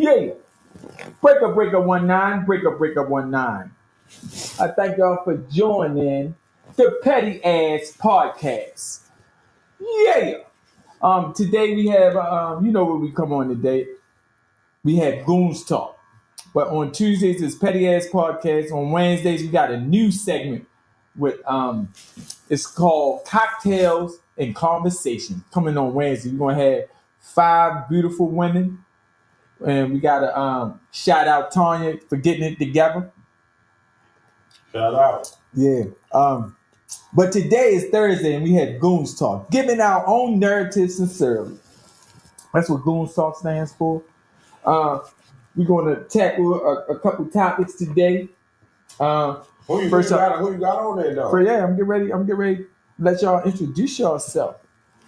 Yeah. Breaker 19, breaker 19. I thank y'all for joining the Petty Ass Podcast. Yeah. Today we have you know what we come on today. We have Goons Talk. But on Tuesdays it's Petty Ass Podcast. On Wednesdays we got a new segment with it's called Cocktails and Conversation. Coming on Wednesday. We're gonna have 5 beautiful women. And we gotta shout out Tanya for getting it together. Shout out. Yeah. But today is Thursday and we had Goons Talk, giving our own narrative sincerely. That's what Goons Talk stands for. We're going to tackle a couple topics today. Who you got on there, though? I'm getting ready. To let y'all introduce yourself.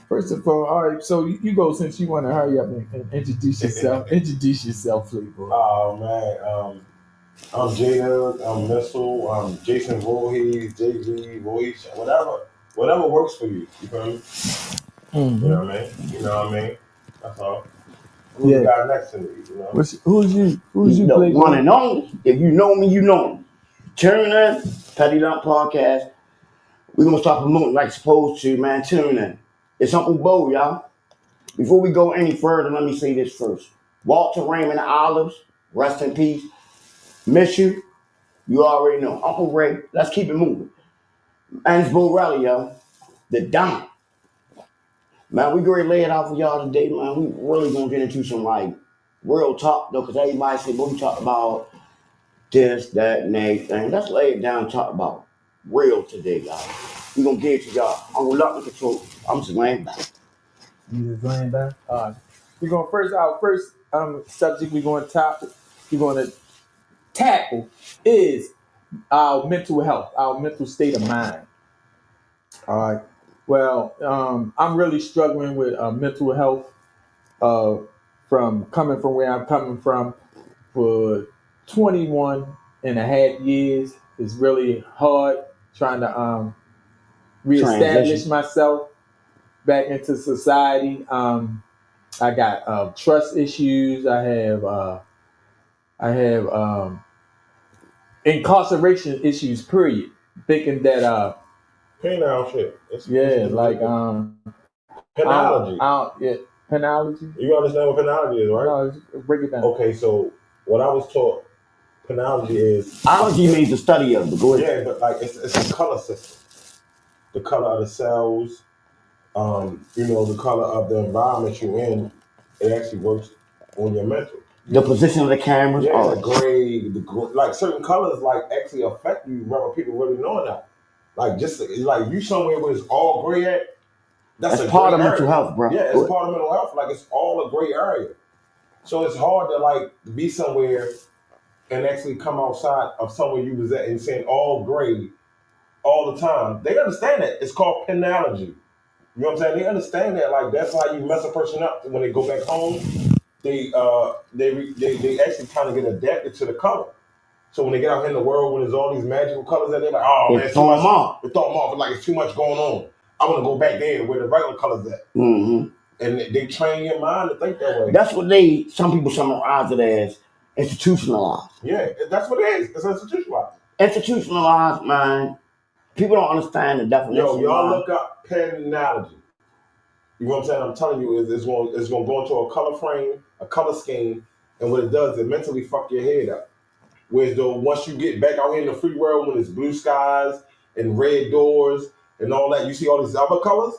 First of all right, so you go since you want to hurry up and introduce yourself. Introduce yourself, please, bro. Oh, man. I'm J-Dub, I'm Missile, I'm Jason Voorhees, JV, Voice, whatever works for you. You feel me? Mm-hmm. You know what I mean? You know what I mean? That's all. Who's the guy next to me? You know? Who's you? Who's you? The one and only. If you know me, you know me. Tune in, Petty Dump Podcast. We're gonna start promoting like supposed to, man. Tune in. It's Uncle Bo, y'all. Before we go any further, let me say this first. Walter Raymond Olives, rest in peace. Miss you. You already know. Uncle Ray, let's keep it moving. And it's Borelli, yo. The Don. Man, we going to lay it out for y'all today, man. We really going to get into some, like, real talk, though, because everybody say, boy, we talk about this, that, and everything. Let's lay it down and talk about real today, y'all. We going to get it to y'all. I'm reluctant control. I'm just laying back. You just laying back? We're going our first subject we're going to tackle is our mental health, our mental state of mind. All right. Well, I'm really struggling with mental health from coming from where I'm coming from for 21 and a half years. It's really hard trying to reestablish myself back into society. I got trust issues. I have incarceration issues, period. Thinking that penal shit. Penology. Penology. You understand what penology is, right? No, break it down. Okay, so what I was taught, penology is ology means the study of the good. Yeah, but like it's a color system. The color of the cells, the color of the environment you're in, it actually works on your mental. The position of the cameras. Yeah, the gray, like certain colors like actually affect you whether people really knowing that. Like just like you somewhere where it's all gray at, that's part of mental health, bro. Yeah, it's part of mental health. Like it's all a gray area. So it's hard to like be somewhere and actually come outside of somewhere you was at and saying all gray all the time. They understand that. It's called penology. You know what I'm saying? They understand that. Like that's how you mess a person up when they go back home. They actually kind of get adapted to the color. So when they get out in the world, when there's all these magical colors that they're like, oh man, they throw them off. They throw them off. Like it's too much going on. I want to go back there where the regular colors at. Mm-hmm. And they train your mind to think that way. That's what some people summarize it as institutionalized. Yeah, that's what it is. It's institutionalized. Institutionalized, man. People don't understand the definition. Yo, y'all look up penology. You know what I'm saying? I'm telling you, it's going to go into a color frame, a color scheme, and what it does, it mentally fuck your head up. Whereas though once you get back out here in the free world when it's blue skies and red doors and all that, you see all these other colors,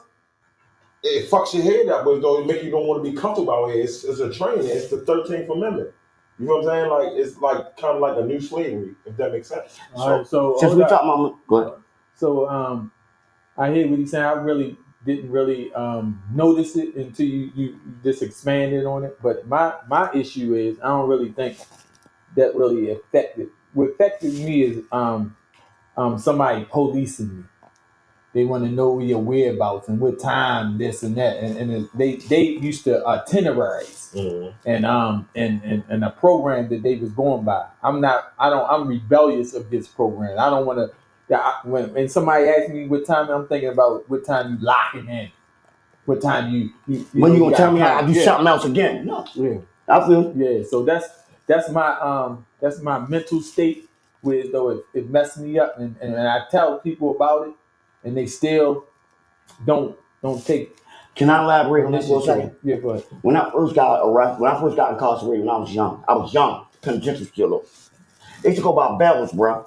it fucks your head up. Whereas though it make you don't want to be comfortable out here. It's a training. It's the 13th Amendment. You know what I'm saying? Like it's like kind of like a new slavery, if that makes sense. All right, so since we talking about, go ahead. So I hear what he's saying. I really didn't notice it until you just expanded on it. But my issue is I don't really think that really affected. What affected me is somebody policing me. They want to know your whereabouts and what time, this and that, and they used to itineraries and a program that they was going by. I'm rebellious of this program. I don't want to. When somebody asks me what time, I'm thinking about what time you locking in, what time you when you gonna tell me I do something else again? No. Yeah. I feel. Yeah, so that's my mental state where though it messed me up, and I tell people about it, and they still don't take Can I elaborate on that for a initiative. second? Yeah, but When I first got arrested, when I first got incarcerated when I was young, penitentiary still up. They used to go by bells, bro.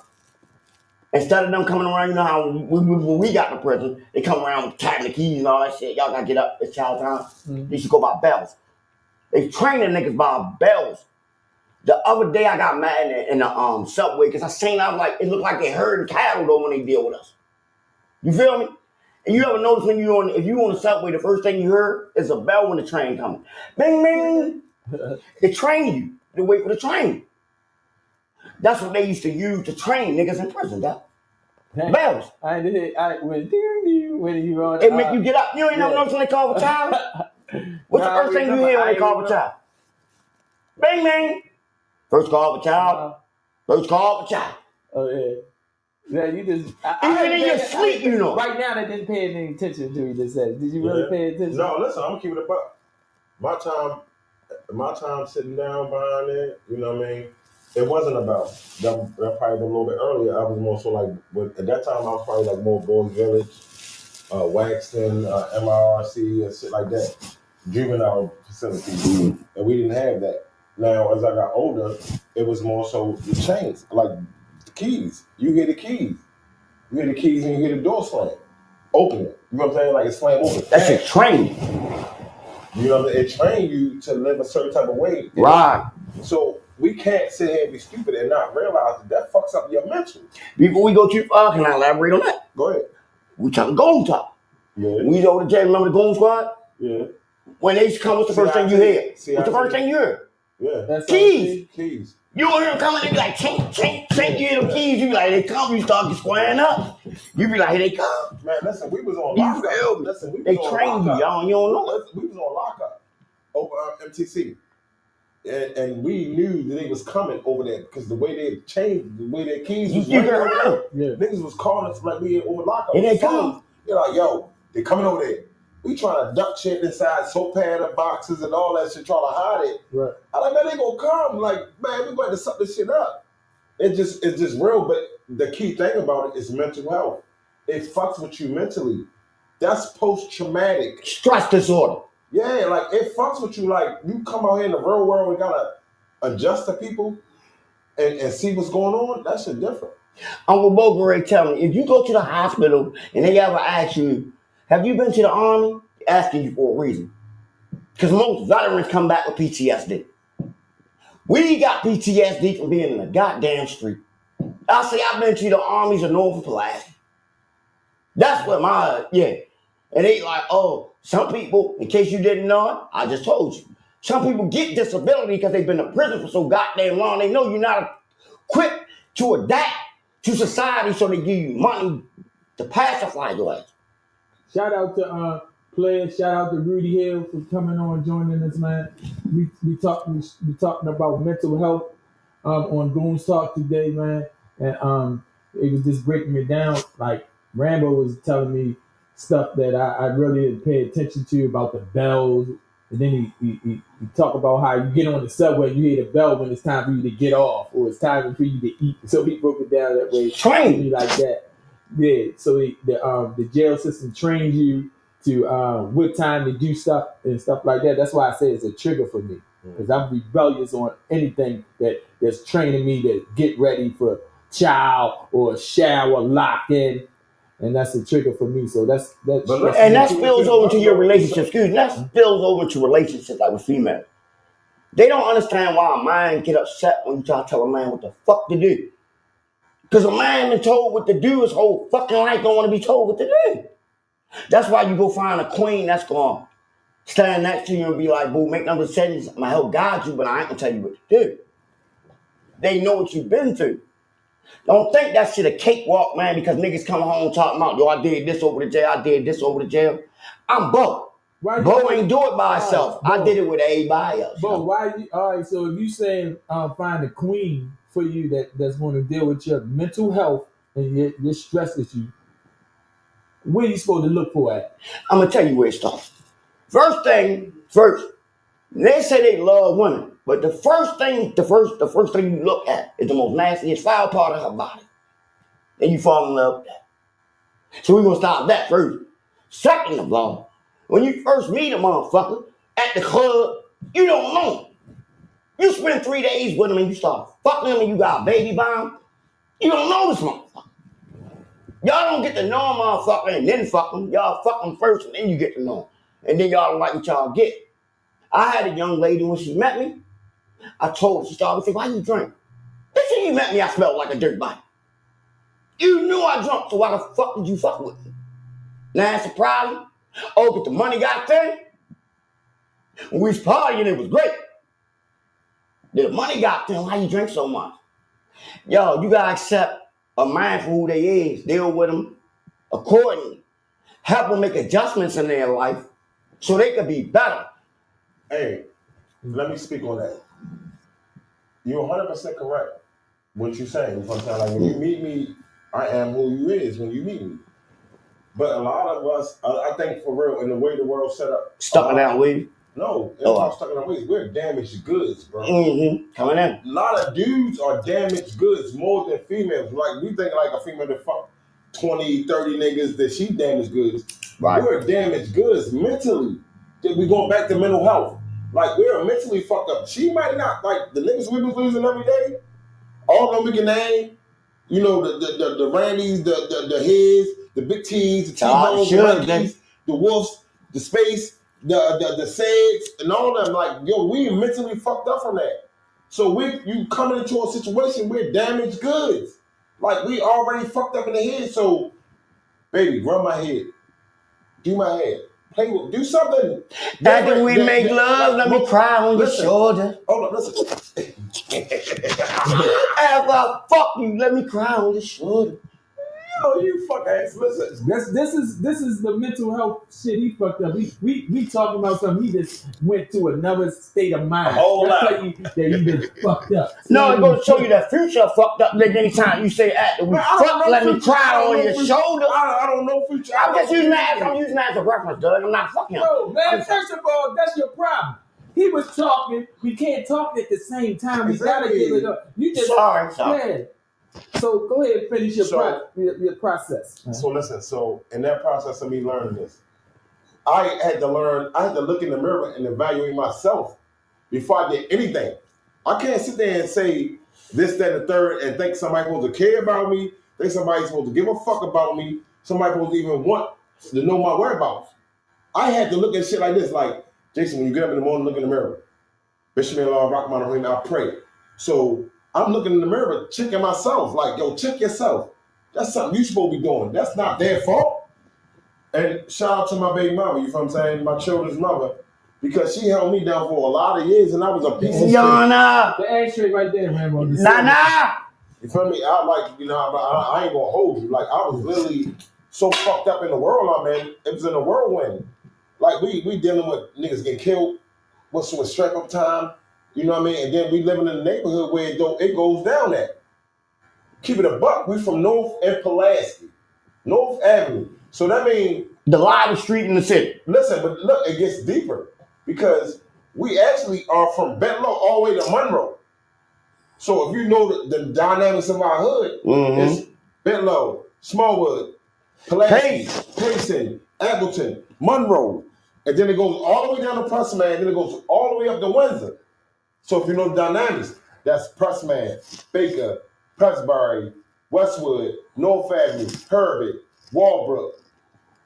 Instead of them coming around, you know how when we got to prison, they come around tapping the keys and all that shit. Y'all gotta get up. It's child time. They used to go by bells. They training niggas by bells. The other day I got mad in the subway because I seen I was like it looked like they herding cattle though when they deal with us. You feel me? And you ever notice when if you on the subway, the first thing you heard is a bell when the train coming. Bing bing. They train you to wait for the train. That's what they used to use to train niggas in prison, dog. Bells. I did it. I when you on. It make you get up. You ain't never notice when they call for child? What's the first thing you hear when they call for child? Bang bang. First call for child. First call for child. Oh yeah. Yeah, you just even in your sleep, you know. Right now, they didn't pay any attention to what you just said. Did you really pay attention? No, listen, I'm gonna keep it up. My time sitting down behind it, you know what I mean? It wasn't about that probably a little bit earlier. I was more so like, but at that time I was probably like more Boys Village, Waxton, MIRC, and shit like that, juvenile facilities, and we didn't have that. Now, as I got older, it was more so the chains, like the keys. You hear the keys, and you hear the door slam, open it. You know what I'm saying? Like it slam open. That's a training. You know what I mean? It trained you to live a certain type of way. Right. So we can't sit here and be stupid and not realize that fucks up your mental. Before we go too far, can I elaborate on that? Go ahead. We talking Goon Talk. Yeah. We was over the jail. Remember the Goon Squad? Yeah. When they used to come, what's the first thing you hear? What's the first thing you hear? Yeah. That's Keys. You don't hear them coming, they be like, chink, chink, chink. You hear them keys, you be like, they come, you start squaring up. You be like, here they come. Man, listen, we was on lockup. Listen, we was they on train lockup. You, y'all, you don't know. We was on lockup over MTC. And we knew that they was coming over there because the way they changed, the way their keys was you heard niggas was calling us like we over lockup. Here they come. They're like, yo, they coming over there. We trying to duck shit inside soap pad boxes and all that shit, trying to hide it. Right. I'm like, man, they gonna come. Like, man, we going to suck this shit up. It's just real. But the key thing about it is mental health. It fucks with you mentally. That's post-traumatic stress disorder. Yeah, like it fucks with you. Like you come out here in the real world and gotta adjust to people and see what's going on. That shit different. Uncle Bogaray tell me, if you go to the hospital and they ever ask you, have you been to the army? They're asking you for a reason. Because most veterans come back with PTSD. We got PTSD from being in the goddamn street. I say I've been to the armies of North Pulaski. That's what And they like, oh, some people, in case you didn't know it, I just told you. Some people get disability because they've been in prison for so goddamn long. They know you're not equipped to adapt to society, so they give you money to pacify your ass. Shout out to players. Shout out to Rudy Hill for coming on, joining us, man. We talking about mental health on Goons Talk today, man. And it was just breaking it down. Like Rambo was telling me stuff that I really didn't pay attention to about the bells. And then he talked about how you get on the subway, you hear the bell when it's time for you to get off, or it's time for you to eat. So he broke it down that way, train me like that. Yeah. So the jail system trains you to what time to do stuff and stuff like that. That's why I say it's a trigger for me, because I'm rebellious on anything that's training me to get ready for chow or shower, lock in. And that's a trigger for me. So that's and that spills over to your relationship. Excuse me, that spills over to relationships like with females. They don't understand why a man get upset when you try to tell a man what the fuck to do. Because a man been told what to do his whole fucking life, don't want to be told what to do. That's why you go find a queen that's going to stand next to you and be like, boo, make no decisions. I'm going to help guide you, but I ain't going to tell you what to do. They know what you've been through. Don't think that shit a cakewalk, man, because niggas come home talking about, yo, I did this over the jail, I did this over the jail. I'm Bo. Bo ain't do it by himself. I did it with everybody else. Bo, all right, so if you saying find a queen for you that's going to deal with your mental health and your stress issue, where you supposed to look for at? I'm going to tell you where it starts. First, They say they love women, but the first thing you look at is the most nastiest foul part of her body. Then you fall in love with that. So we're gonna stop that first. Second of all, when you first meet a motherfucker at the club, you don't know him. You spend 3 days with him and you start fucking him and you got a baby bomb. You don't know this motherfucker. Y'all don't get to know a motherfucker and then fuck him. Y'all fuck him first and then you get to know him. And then y'all don't like what y'all get. I had a young lady when she met me. I told her, she started to say, why you drink? Then she met me, I smelled like a dirt bike. You knew I drunk, so why the fuck did you fuck with me? Now that's a problem. Oh, but the money got thing? When we was partying, it was great. The money got thing, why you drink so much? Yo, you gotta accept a man for who they is. Deal with them accordingly. Help them make adjustments in their life so they can be better. Hey, let me speak on that. You're 100% correct. What you're saying. You know what I'm saying? Like when you meet me, I am who you is when you meet me. But a lot of us, I think for real, in the way the world's set up. Stuck in that way? No, it's not stuck in that way. We're damaged goods, bro. Mm-hmm. Coming in. A lot of dudes are damaged goods more than females. Like, we think like a female that fuck 20, 30 niggas that she damaged goods. Right. We're damaged goods mentally. We're going back to mental health. Like, we're mentally fucked up. She might not, like, the niggas we was losing every day, all of them we can name, you know, the Randys, the Heads, the Big T's, the T-Bones, the Monkeys, the Wolves, the Space, the Seds, and all of them. Like, yo, we mentally fucked up from that. So you coming into a situation, we're damaged goods. Like, we already fucked up in the head. So, baby, rub my head. Do my head. Do something. After we make love, let me cry on your shoulder. Hold on, listen. After I fuck you, let me cry on your shoulder. Yo, you fuck ass. Listen. This is the mental health shit he fucked up. We talking about something he just went to another state of mind. That's tell you that you been fucked up. No, it's gonna show you that Future fucked up. Nigga, anytime you say after we fuck, let me cry on your shoulder. I don't know Future. I'm just using that as a reference, Doug. I'm not fucking him. No, man. First of all, that's your problem. He was talking. We can't talk at the same time. We gotta give it up. You just sorry. Yeah. So go ahead and finish your process. So listen, in that process of me learning this, I had to look in the mirror and evaluate myself before I did anything. I can't sit there and say this, that, and the third and think somebody's supposed to care about me, think somebody's supposed to give a fuck about me, somebody's supposed to even want to know my whereabouts. I had to look at shit like this, like, Jason, when you get up in the morning, look in the mirror. Bishop Allah, Rahman, I pray. So I'm looking in the mirror, checking myself. Like, yo, check yourself. That's something you supposed to be doing. That's not their fault. And shout out to my baby mama, you know what I'm saying? My children's mother. Because she held me down for a lot of years and I was a piece of shit. Yana! The ashtray right there, Rambo. Nana! You feel me? I ain't gonna hold you. Like, I was literally so fucked up in the world I'm in. It was in a whirlwind. Like, we dealing with niggas getting killed. What's with strap up time? You know what I mean? And then we living in a neighborhood where it goes down at. Keep it a buck. We from North and Pulaski. North Avenue. So that means... the livest street in the city. Listen, but look, it gets deeper. Because we actually are from Bentlow all the way to Monroe. So if you know the dynamics of our hood, it's Bentlow, Smallwood, Pulaski, Payson, Appleton, Monroe. And then it goes all the way down to Pressman, and then it goes all the way up to Windsor. So if you know the dynamics, that's Pressman, Baker, Pressbury, Westwood, North Avenue, Herbert, Walbrook,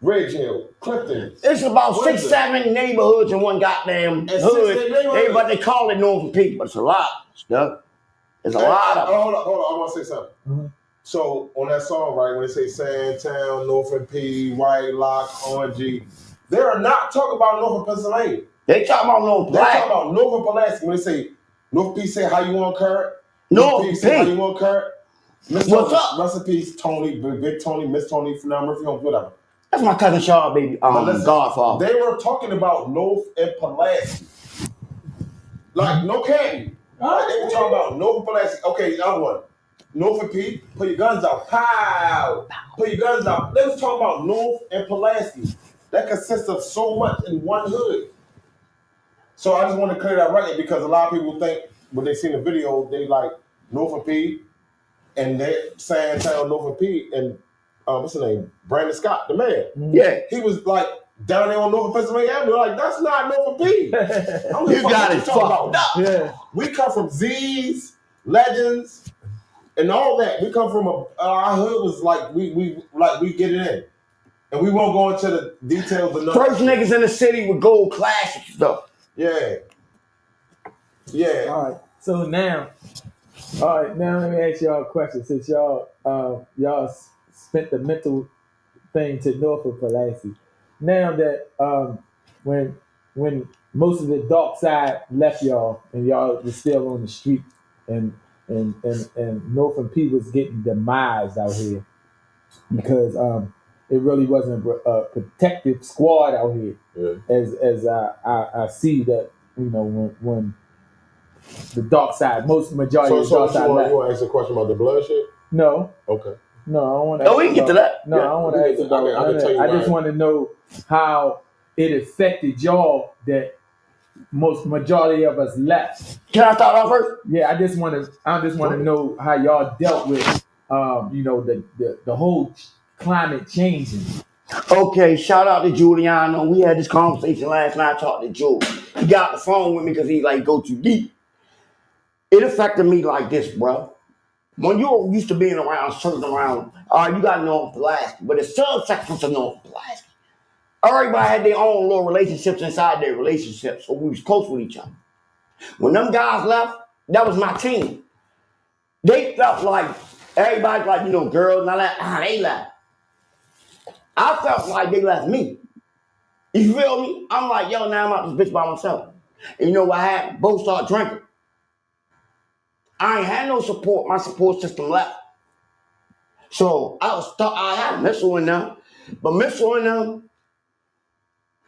Ridge Hill, Clifton. It's about 6-7 neighborhoods in one goddamn hood. But they call it Northern Peak, but it's a lot, Stuck. There's a lot of Hold on, I want to say something. Mm-hmm. So on that song, right, when they say Sandtown, Norfolk P, White Lock, Orangey, they are not talking about Norfolk, Pennsylvania. They talking about Norfolk. They talking about Norfolk, Pulaski. When they say Norfolk P, say how you want Kurt. Norfolk P, say how you want Kurt. What's up? Rest in peace, Tony, Big Tony, Miss Tony, Phenomenal Murphy, whatever. That's my cousin Shaw, baby. Godfather. They were talking about North and Pulaski. Like, no candy. Like, they were talking about Norfolk, Pulaski. Okay, the other one. Norfolk P, put your guns out. Pow! Put your guns out. They was talking about North and Pulaski. That consists of so much in one hood. So I just want to clear that right because a lot of people think when they see the video, they like Norfolk P, and they're saying Norfolk P, and what's his name, Brandon Scott, the man. Yeah. He was like down there on Norfolk Pennsylvania Avenue, like that's not Norfolk P. You got it fucked up. Yeah. We come from Z's, Legends, and all that. We come from our hood was like we get it in, and we won't go into the details of nothing. First niggas in the city with gold classic stuff. Yeah. Yeah. All right. So now, let me ask y'all a question. Since y'all spent the mental thing to Norfolk Pulaski, now that when most of the dark side left y'all and y'all was still on the street and Norfolk P was getting demised out here because it really wasn't a protective squad out here. Yeah. As I see that, when the dark side, majority of the dark side left. You want to ask a question about the blood shit? No, Okay. I don't want to. No, we can get to that. No, I don't want to ask about I can tell you I just mine. want to know how it affected y'all that majority of us left. Can I start off first? Yeah, I just want to know how y'all dealt with the whole climate changing. Okay, shout out to Giuliano. We had this conversation last night. I talked to Joe. He got the phone with me because he like go too deep. It affected me like this, bro. When you're used to being around, certain around, you got North Pulaski, but it's subsections of North Pulaski. Everybody had their own little relationships inside their relationships, so we was close with each other. When them guys left, that was my team. They felt like everybody, like, girls and all that, they left. I felt like they left me. You feel me? I'm like, yo, now I'm out this bitch by myself. And you know what happened? Both start drinking. I ain't had no support. My support system left. So I had Mitchell in them. But Mitchell in them,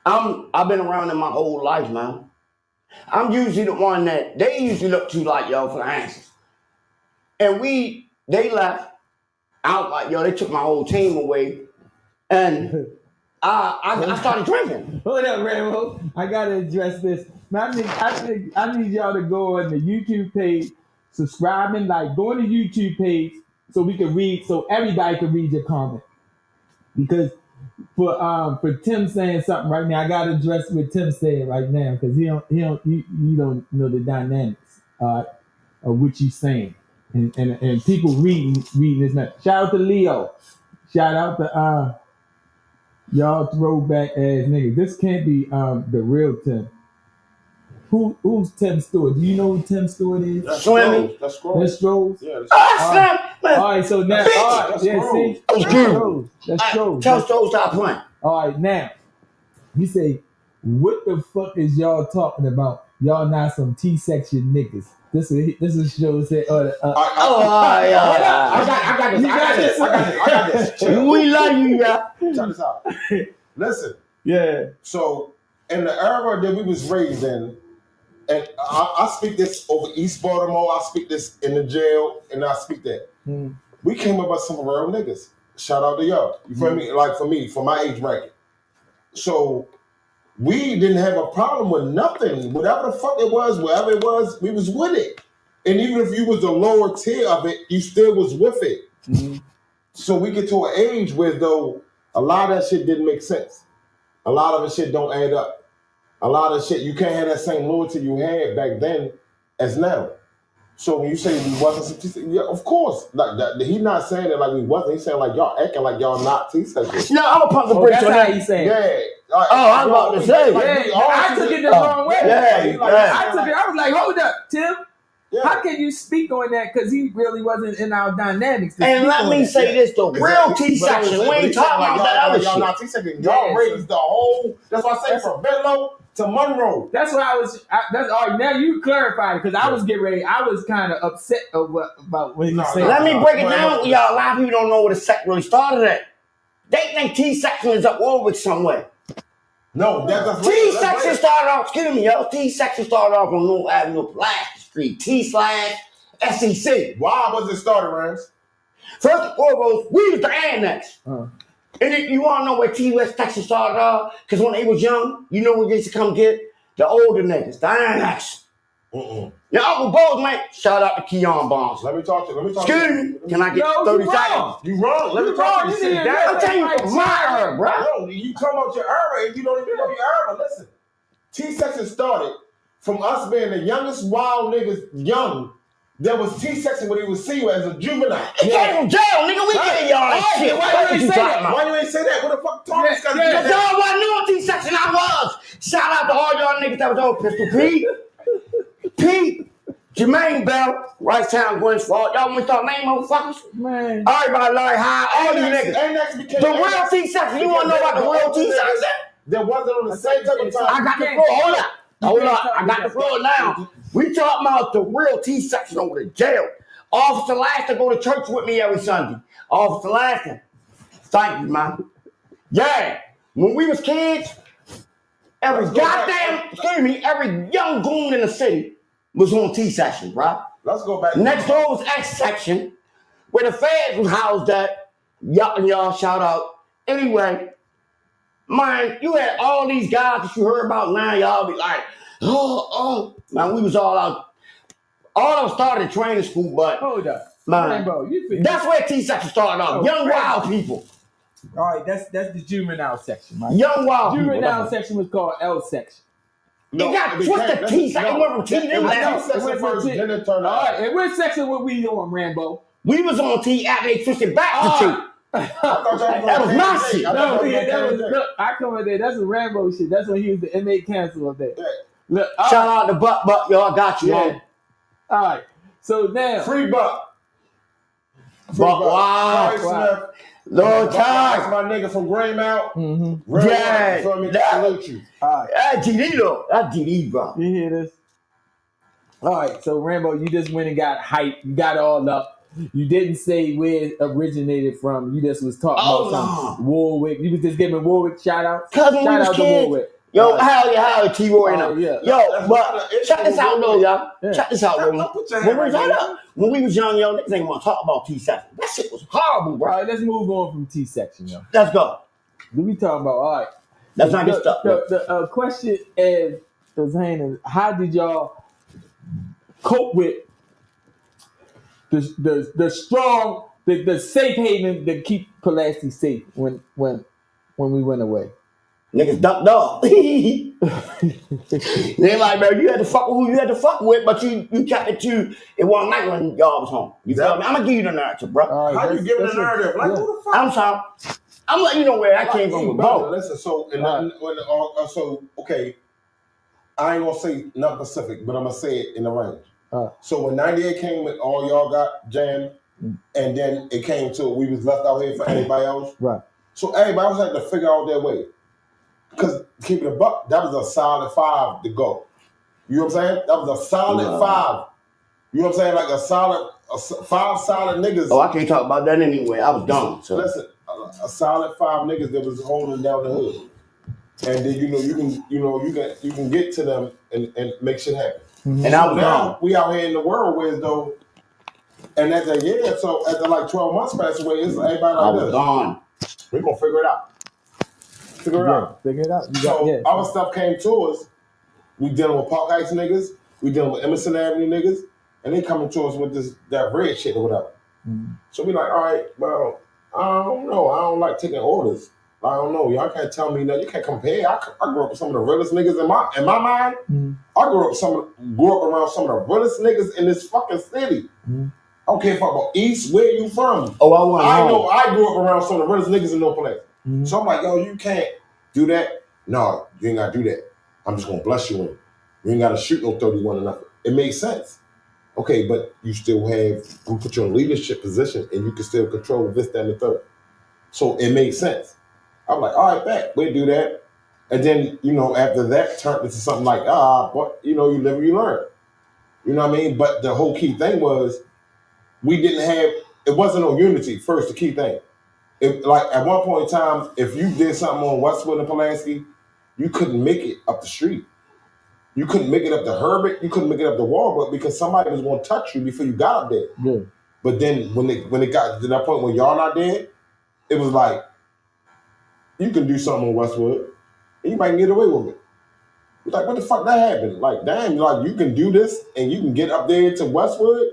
I've been around them my whole life, man. I'm usually the one that they usually look to, like, yo, for the answers. And they left. I was like, yo, they took my whole team away. And I started drinking. Hold up, Rambo. I gotta address this. Man, I need y'all to go on the YouTube page, subscribing, go on the YouTube page so we can read, so everybody can read your comment. Because for Tim saying something right now, I gotta address what Tim saying right now because you don't know the dynamics of what you saying and people reading this man. Shout out to Leo. Shout out to y'all throwback ass niggas. This can't be the real Tim. Who's Tim Stewart? Do you know who Tim Stewart is? That's Swimming. That's Scrolls. That's Strolls. Yeah. All right, so now, That's see, Strolls. That's good. That's Strolls. Tell Stowe stop playing. All right, now you say, what the fuck is y'all talking about? Y'all not some T-section niggas. This is show say. I got this. Chill. We love you, yeah. Check this out. Listen. Yeah. So in the era that we was raised in, and I speak this over East Baltimore, I speak this in the jail, and I speak that. We came up as some real niggas. Shout out to y'all. You feel me? Like for me, for my age bracket. So we didn't have a problem with nothing. Whatever the fuck it was, wherever it was, we was with it. And even if you was the lower tier of it, you still was with it. Mm-hmm. So we get to an age where though a lot of that shit didn't make sense. A lot of the shit don't add up. A lot of shit, you can't have that same loyalty you had back then as now. So when you say we wasn't some T-section, yeah, of course. Like that, he's not saying that like we wasn't. He's saying like y'all acting like y'all not T-section. No, I'm a pump the brakes That's on how that. he's saying. Yeah. I was about to say. I took it the wrong way. Yeah. I took it. I was like, hold up, Tim. Yeah. How can you speak on that? Because he really wasn't in our dynamics. And let me say this, the real T-section, we ain't talking about that other y'all shit. not T-section. Y'all raised the whole, that's why I say from Bedloe to Monroe. That's what that's all right. Now you clarified it because I was getting ready. I was kind of upset about what he said. Let me break it down for y'all. A lot of people don't know where the sect really started at. They think T-section is up Warwick somewhere. No, that's T-section started off, excuse me, yo. T-section started off on North Avenue, Pulaski Street, T/SEC. Why was it started, Rams? First and foremost, we was the annex. And if you want to know where T-West Section started off, because when they was young, you know what they used to come get? The older niggas, the annex. Your Uncle Bo's, man. Shout out to Keon Barnes. Let me talk to you. Excuse me. Can I get No, 30 you seconds? wrong. You wrong. Let me You talk wrong. to you. You Sit didn't down. I'm telling you from my era, bro. No, you talking about your era and you don't even know your era. Listen, T-section started from us being the youngest wild niggas young. There was T-section when he would see you as a juvenile. He came from jail, nigga. We getting y'all that shit. Why you ain't say that? Why you ain't say that? What the fuck Thomas got to do Cause that? y'all wasn't knowing T-section I was. Shout out to all y'all niggas that was on Pistol Pete. Pete. Jermaine Bell, Rice Town, Gwen's Fault. Y'all want me to start naming motherfuckers? Man. Everybody like high, all you niggas. Annex became The real T-section. You want to know about the real T-section? That wasn't on the same type of time. I got the floor. Hold up. I got the floor now. We talking about the real T-section over the jail. Officer Laster go to church with me every Sunday. Officer Laster. Thank you, man. Yeah. When we was kids, every every young goon in the city was on T-section, bro. Let's go back. Next door was X-section, where the feds was housed at. Y'all shout out. Anyway, man, you had all these guys that you heard about now. Y'all be like, oh. Man, we was all out. All of them started in training school, but Hold up. man, Rainbow, you think that's where T-section started off. Oh, Young Rainbow. wild people. all right, that's the juvenile section, right? Young wild people. Juvenile section was called L section. It got twisted T-section. It went from T to It was L. T-section first, then it turned All out. right, and what section were we on, Rambo? We was on T after they twisted back to T. That was my shit. No, yeah, that was look, I come in there. That's a Rambo shit. That's when he was the inmate counsel up there. Look, Shout out to Buck, y'all got you, yeah. man. All right, so now Free Buck. Buck, wow. Corey Smith. Lord That's time. my nigga from Greymount. mm-hmm. Real Yeah. one, feel me? Yeah. Salute you. All right, That's GD though. That's GD, bro. you hear this? All right, so Rambo, you just went and got hype. You got it all up. You didn't say where it originated from. You just was talking about some Warwick. You was just giving Warwick shout outs. Cause when we Shout was out to kids, Warwick. yo, how T-Roy and them. yeah. Yo, but check this out though, y'all. Yeah. Check this out though. Don't put your hand right there. When we was young, yo, niggas ain't want to talk about T-section. That shit was horrible, All bro. right, let's move on from T section, yo. Let's go. What we talking about? All right. Let's not get stuck. The question is, how did y'all cope with the strong, the safe haven to keep Pulaski safe when we went away? Niggas ducked off. They like, bro, you had to fuck with who you had to fuck with, but you kept it to it wasn't like when y'all was home. You feel me? I'm gonna give you the narrative, bro. All right, How you that's- giving that's the narrative? Like, yeah. who the fuck? I'm sorry. I'm letting you know where I came from with Brother, both. listen, so, Alright. so, okay, I ain't gonna say nothing specific, but I'm gonna say it in the range. Alright. So when 98 came with all y'all got jammed, and then it came to we was left out here for anybody else. Right. So everybody else had to figure out their way. Because keeping it a buck, that was a solid 5 to go. You know what I'm saying? That was a solid 5. You know what I'm saying? Like a 5 solid niggas. Oh, I can't talk about that anyway. I was dumb. So Listen, a solid 5 niggas that was holding down the hood, and then you can get to them and make shit happen. and I was Now dumb. we out here in the world where as though, and as a year, so after like 12 months pass away, it's everybody I like was this. gone. We gonna figure it out. Figure it out. Figure it out. You So got, yeah. our stuff came to us. We dealing with Park Heights niggas. We dealing with Emerson Avenue niggas, and they coming to us with that red shit or whatever. Mhm. So we like, all right, well, I don't know. I don't like taking orders. I don't know. Y'all can't tell me that. You can't compare. I grew up with some of the realest niggas in my mind. Mhm. I grew up around some of the realest niggas in this fucking city. Mhm. I don't care if I'm about East. Where you from? Oh, I went I home. know. I grew up around some of the realest niggas in no place. Mhm. So I'm like, yo, you can't do that. No, you ain't gotta do that. I'm just gonna bless you in. You ain't gotta shoot no 31 or nothing. It makes sense. Okay, but you still we put you in a leadership position and you can still control this, that, and the third. So it made sense. I'm like, all right, bet, we'll do that. And then, after that turned into something like, but you live and you learn. You know what I mean? But the whole key thing was it wasn't no unity, first, the key thing. Like at one point in time, if you did something on Westwood and Pulaski, you couldn't make it up the street. You couldn't make it up to Herbert. You couldn't make it up to Walbrook because somebody was going to touch you before you got up there. Yeah. But then when it got to that point where y'all not there, it was like, you can do something on Westwood and you might get away with it. Like, what the fuck that happened? Like, damn, like you can do this and you can get up there to Westwood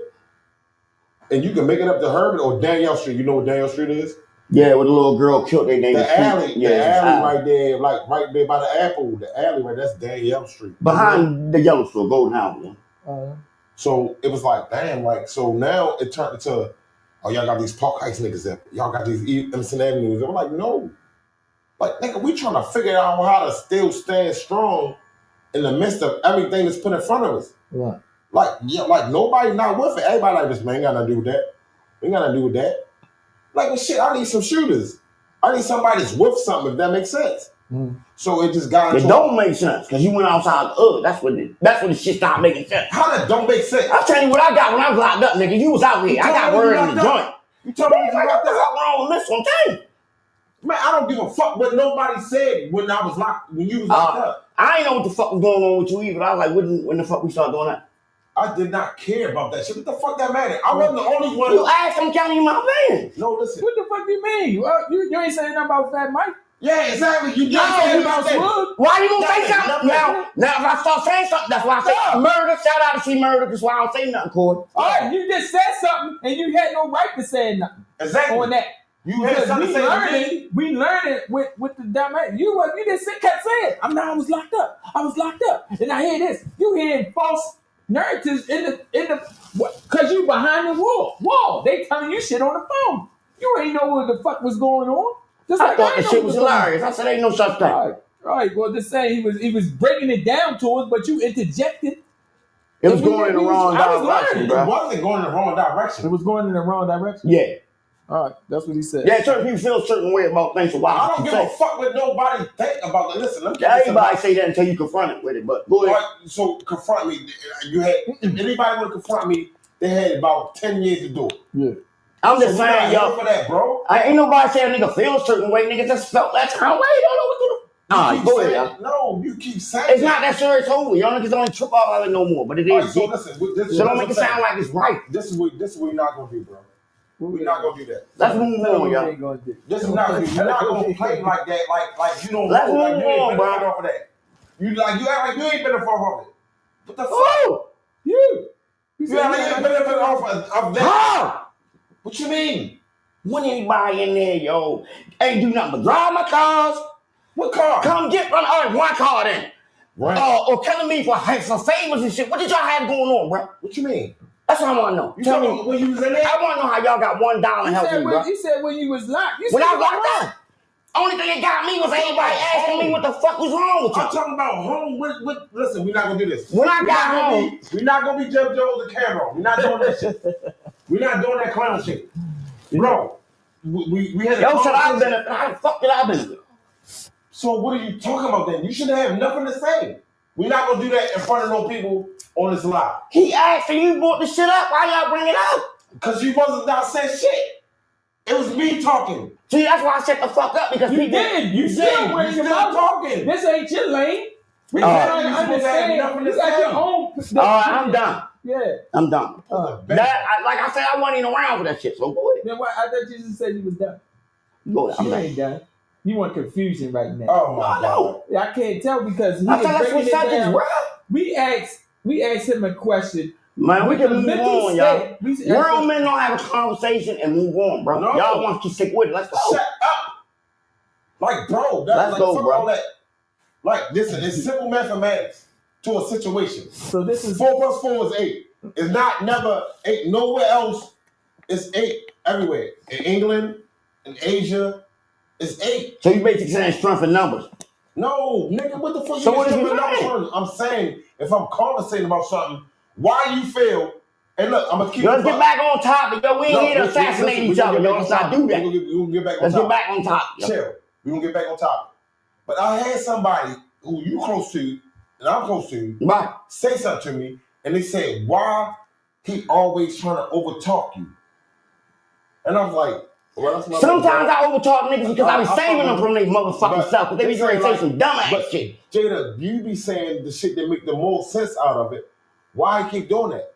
and you can make it up to Herbert or Danielle Street. You know what Danielle Street is? Yeah, with the little girl killed their name. The alley, yeah, the alley right there, like right there by the Apple, the alley right that's Danielle Street. Behind the yellow store, Golden House. So it was like, damn, like, so now it turned into, oh, y'all got these Park Heights niggas there. Y'all got these Emerson Avenues. I'm like, no. Like, nigga, we trying to figure out how to still stand strong in the midst of everything that's put in front of us. Right. Like, yeah, like nobody not with it. Everybody like this, man, ain't got nothing to do with that. Ain't got nothing to do with that. Like, well, shit, I need some shooters. I need somebody that's with something, if that makes sense. So it just got into it. Don't make sense, because you went outside the hood. That's when the shit started making sense. How that don't make sense? I'll tell you what I got when I was locked up, nigga. You was out here. I got word in the joint. You told me you got the fuck wrong with this one, tell you. Man, I don't give a fuck what nobody said when I was locked, when you was locked up. I ain't know what the fuck was going on with you either. I was like, when the fuck we start doing that? I did not care about that shit. What the fuck that matter? I wasn't the only one. You asked him counting in my van. No, listen. What the fuck you mean? You ain't saying nothing about Fat Mike. Yeah, exactly. You just said about Swood. Why you gonna say something? Now if I start saying something, that's why I say murder. Shout out to see murder. That's why I don't say nothing, Corey. All right, you just said something and you had no right to say nothing. Exactly. On that. You had something to say. We learned it with the dumb ass. You just kept saying, I was locked up. I was locked up. And I hear this. You hearing false narratives in the cause you behind the wall. They telling you shit on the phone. You ain't know what the fuck was going on. Just I thought the shit was hilarious. I said ain't no such thing. All right. Well, just saying he was breaking it down to us, but you interjected. It was going in the wrong direction, bro. It wasn't going in the wrong direction. It was going in the wrong direction. Yeah. All right, that's what he said. Yeah, certain people feel a certain way about things. So why? I don't give a fuck what nobody think about it. Listen, everybody say that until you confront it with it. But go ahead. So confront me. You had if anybody want to confront me, they had about 10 years to do it. Yeah. I'm just saying, y'all. For that, bro. I ain't nobody saying a nigga feel a certain way. Nigga just felt that kind of way. Don't know what to do. Nah, go ahead, y'all. No, you keep saying it's not that serious over. Y'all niggas don't trip out of it no more. But it is. Right, so listen, so don't make it sound like it's right. This is what we're not gonna do, bro. We're not gonna do that. Let's move on, y'all. This is not gonna do. You're not gonna play like that, like you don't. Let's know, move like you ain't on, been bro. off of that. You act like you ain't been off of it. What the fuck? Oh, you act like you ain't been off of that. How? What you mean? When anybody in there, yo, ain't do nothing but drive my cars. What car? Come get one car then. Right. Or telling me for favors and shit. What did y'all have going on, bro? What you mean? That's what I want to know. You tell me when you was in there? I want to know how y'all got $1 to help me, bro. He said when you was locked. When I was locked up. Only thing that got me was everybody asking me what the fuck was wrong with you. I'm talking about home with listen, we're not gonna do this. When I got home, we're not gonna be Jeff Jones and Cameron. We're not doing that shit. We're not doing that clown shit. Bro, we had yo, should I been how the fuck did I been? So what are you talking about then? You shouldn't have nothing to say. We're not gonna do that in front of no people on this live. He asked and you brought the shit up. Why y'all bring it up? Because you wasn't not saying shit. It was me talking. See, that's why I shut the fuck up because you people did. You said you still talking. This ain't your lane. We trying to understand. You got your own. I'm done. Yeah. I'm done. Like I said, I wasn't even around for that shit. So go ahead. Then what? I thought you just said you was done. Go ahead. You ain't done. You want confusion right now. Oh my God. I can't tell because he I thought that's what subjects were. We asked him a question. Man, we can move on, y'all. Real men don't have a conversation and move on, bro. No. Y'all want to stick with it. Let's go. Shut up. Like, bro, let's go, bro. All that. Like, listen, it's simple mathematics to a situation. So this is 4 plus 4 is 8. It's not never 8. Nowhere else it's 8. Everywhere. In England, in Asia, it's 8. So you basically saying strength in numbers? No, nigga, what the fuck so you what is you saying? I'm saying, if I'm conversating about something, why you feel, and look, I'm going to keep let's get back on topic, yo. We ain't here to assassinate each other, yo. Let's not do that. We're going to get back on let's topic. Get back on topic. Chill. We're going to get back on topic. But I had somebody who you close to, and I'm close to, right, say something to me, and they said, why he always trying to overtalk you? And I was like, well, that's my sometimes I overtalk niggas because I be saving them from their motherfucking self, because they be trying to say some dumb ass shit. Jada, you be saying the shit that make the most sense out of it. Why you keep doing that?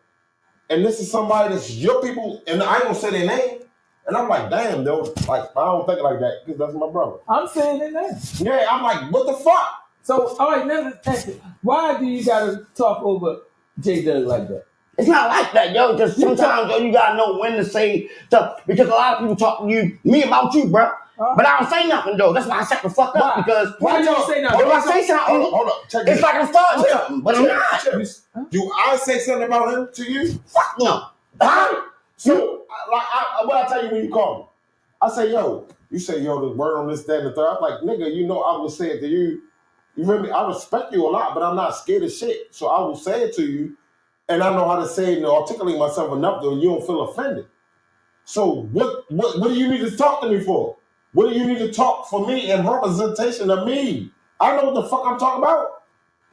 And this is somebody that's your people, and I ain't gonna say their name. And I'm like, damn, though, like, I don't think like that, because that's my brother. I'm saying it now. Yeah, I'm like, what the fuck? So, all right, now let's ask you, why do you gotta talk over J Dub like that? It's not like that, yo. Just sometimes, yo, you gotta know when to say stuff because a lot of people talk to me about you, bro. But I don't say nothing though. That's why I shut the fuck up because Why you don't say nothing? if I say something, Hold up. Check it's this. like I'm starting something, but I'm not. Do I say something about him to you? Fuck no. Huh? So, what I tell you when you call me? I say, yo. You say, yo, the word on this, that, and the third. I'm like, nigga, you know I will say it to you. You feel me? I respect you a lot, but I'm not scared of shit. So I will say it to you, and I know how to say it and articulate myself enough that you don't feel offended. So what do you need to talk to me for? What do you need to talk for me in representation of me? I know what the fuck I'm talking about.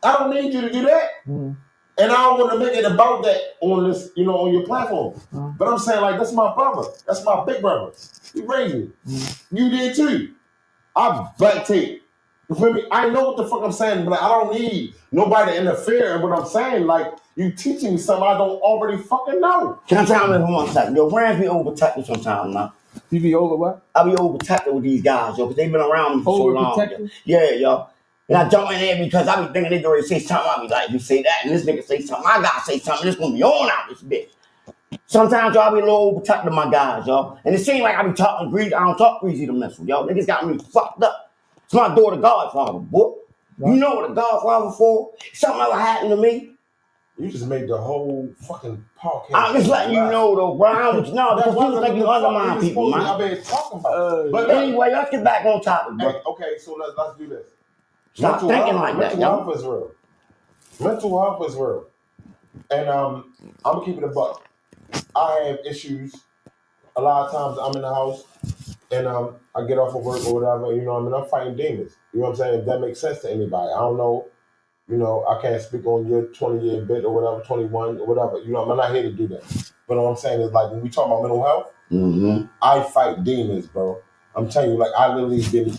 I don't need you to do that. Mm-hmm. And I don't want to make it about that on this, on your platform. Mm-hmm. But I'm saying, like, that's my brother. That's my big brother. He raised me. Mm-hmm. You did too. I black tape. You feel me? I know what the fuck I'm saying, but I don't need nobody to interfere in what I'm saying. Like, you teaching me something I don't already fucking know. Can I tell you one second? Your friends be overprotective sometimes, man. You be over what? I be overprotective with these guys, yo, because they've been around me for so long. Overprotective? Yeah, yo. And I jump in there because I be thinking they gonna say something. I be like, you say that, and this nigga say something. I gotta say something. It's gonna be on out this bitch. Sometimes y'all be a little overprotective of my guys, yo. And it seems like I be talking greasy. I don't talk greasy to mess with, yo. Niggas got me fucked up. It's my daughter Godfather, boy. Right. You know what a Godfather for? Something ever happened to me? You just made the whole fucking podcast. I'm just letting you know, though, bro. No, because people think you undermine people, man. I've been talking about. But anyway, let's get back on topic, bro. Okay, so let's do this. Stop thinking like that, yo. Mental health is real. Mental health is real. And I'm gonna keep it a buck. I have issues. A lot of times I'm in the house and I get off of work or whatever, I'm fighting demons. You know what I'm saying? If that makes sense to anybody. I don't know. I can't speak on your 20-year bit or whatever, 21 or whatever. I'm not here to do that. But what I'm saying is, like, when we talk about mental health, I fight demons, bro. I'm telling you, like, I literally been,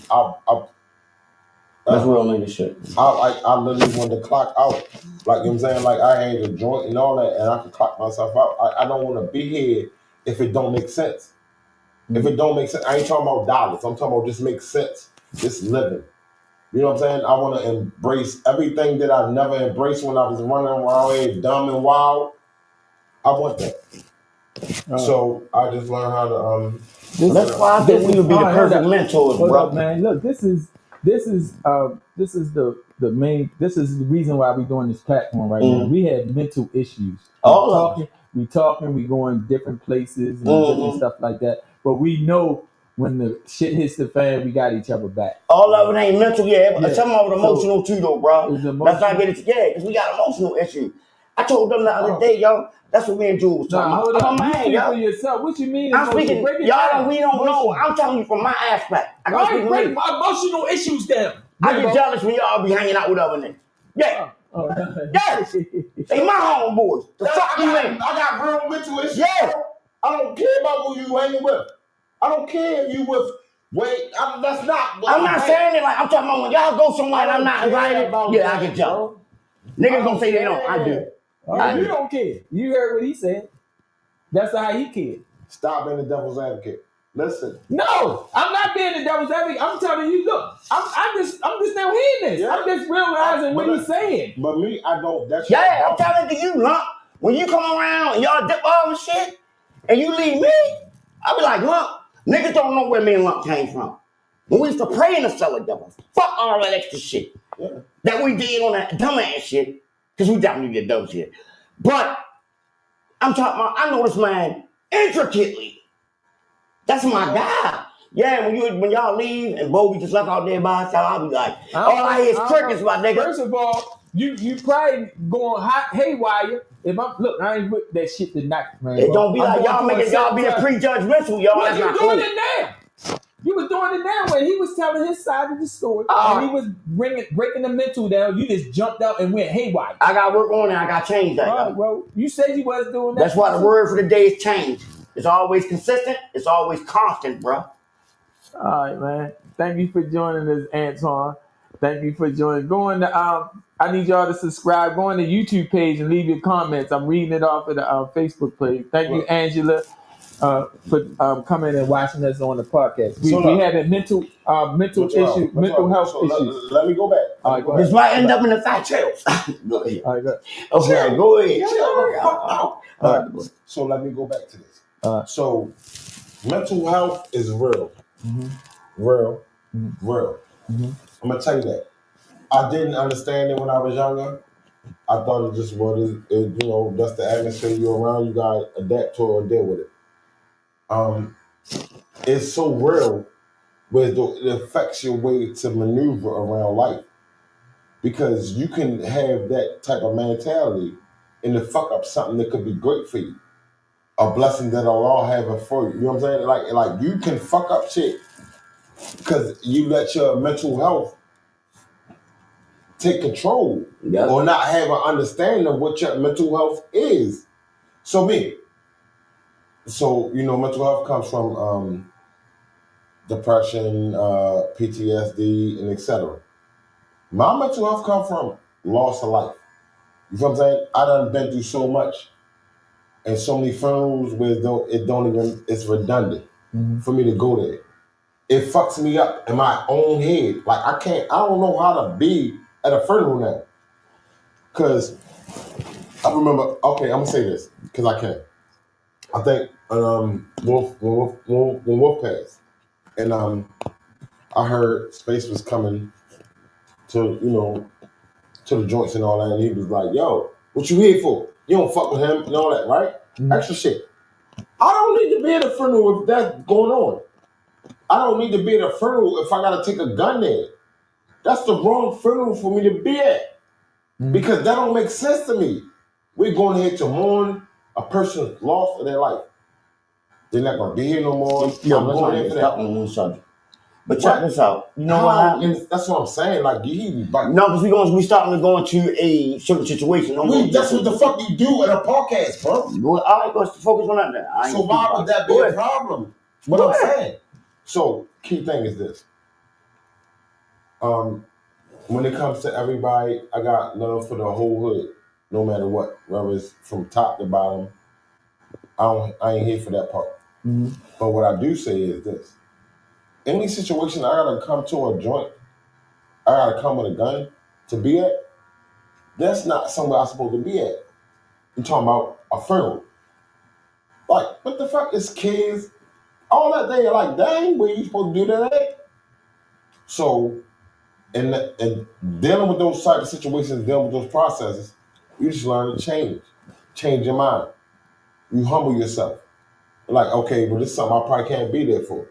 that's real nigga shit. I literally wanted to clock out. Like, you know what I'm saying? Like, I had a joint and all that, and I could clock myself out. I don't want to be here if it don't make sense. If it don't make sense, I ain't talking about dollars. I'm talking about just make sense. Just living. You know what I'm saying? I want to embrace everything that I never embraced when I was running around here dumb and wild. I want that. So I just learned how to. That's why I think we would be the perfect mentors, bro. Up, man. Look, this is the reason why we're doing this platform right now. We had mental issues. We talking, we going different places and different stuff like that. But we know when the shit hits the fan, we got each other back. All of it ain't mental, but some of it emotional too, though, bro. Let's not get it together, because we got emotional issues. I told them the other day, yo, that's what me and Jules was talking about. You speak for yourself. What you mean? I'm speaking, y'all, we don't know. I'm telling you from my aspect. I gotta break my emotional issues down. I get jealous when y'all be hanging out with other niggas. Yeah. Yes. They my homeboys. The fuck you mean? I got real mental issues. Yeah. I don't care about who you hanging with. I don't care if you with. That's not. I'm not saying it like I'm talking about when y'all go somewhere and I'm not invited. Yeah, I get jealous. Niggas gonna say they don't. I do. You don't care. You heard what he said. That's how he cared. Stop being the devil's advocate. Listen. No, I'm not being the devil's advocate. I'm telling you, look, I'm just now hearing this. Yeah. I'm just realizing what he's saying. But me, I don't. That's I'm telling you, Lump. When you come around and y'all dip all the shit and you leave me, I be like, Lump, niggas don't know where me and Lump came from. When we used to pray in the cellar together, fuck all that extra shit that we did on that dumbass shit, because we definitely did those shit. But I'm talking about, I know this man intricately. That's my guy. Yeah, when y'all leave and Bobby just left out there by himself, I'll be like, all I hear is crickets, my nigga. First of all, you probably going hot haywire. If I ain't with that shit tonight, man. It don't be like y'all making y'all being prejudgmental, y'all. Well, you doing it now. You was doing it now when he was telling his side of the story. And he was breaking the mental down. You just jumped out and went haywire. I got work on it. I got change that. Right, well, you said you was doing that. That's why the word for the day is change. It's always consistent. It's always constant, bro. All right, man. Thank you for joining us, Antoine. Thank you for joining. I need y'all to subscribe. Go on the YouTube page and leave your comments. I'm reading it off of the Facebook page. Thank you, Angela, for coming and watching us on the podcast. We had a mental health issue. Let me go back. All right, go This ahead. might end up in the fat tails. Go ahead. All right, go ahead. Okay, go ahead. Chill the fuck out. All right. So let me go back to this. Uh, So mental health is real. Mhm. Real. Mhm. Real. Mhm. I'm gonna tell you that. I didn't understand it when I was younger. I thought it just was, that's the atmosphere you're around. You gotta adapt to it or deal with it. It's so real, where it affects your way to maneuver around life, because you can have that type of mentality and to fuck up something that could be great for you, a blessing that Allah have for you. You know what I'm saying? Like you can fuck up shit because you let your mental health take control Yep. or not have an understanding of what your mental health is. So mental health comes from depression, PTSD, and etc. My mental health comes from loss of life. You know what I'm saying? I done been through so much and so many funerals where it's redundant for me to go there. It fucks me up in my own head. Like I don't know how to be at a funeral now. Cause I remember, okay, I'm gonna say this, cause I can. I think when Wolf passed, and I heard Space was coming to the joints and all that, and he was like, "Yo, what you here for? You don't fuck with him and all that, right? Extra shit. I don't need to be at a funeral if that's going on. I don't need to be at a funeral if I gotta take a gun there. That's the wrong funeral for me to be at, because that don't make sense to me. We're going here to mourn a person's loss of their life. They're not gonna be here no more. Yo, I'm let's going not there get for stuck that. on one subject. But check this out. You know what happened? That's what I'm saying. Like he like, No, because we starting to go into a certain situation. that's what the fuck you do at a podcast, bro. All right, let's focus on that then. So why would that be a problem? What I'm saying. So key thing is this. When it comes to everybody, I got love for the whole hood, no matter what, whether it's from top to bottom. I ain't here for that part. But what I do say is this: any situation I gotta come to a joint, I gotta come with a gun to be at. That's not somewhere I'm supposed to be at. I'm talking about a funeral. Like, what the fuck is kids? All that thing, like, dang, where you supposed to do that at? So, and dealing with those type of situations, dealing with those processes, you just learn to change your mind. You humble yourself. Like, okay, well, this is something I probably can't be there for,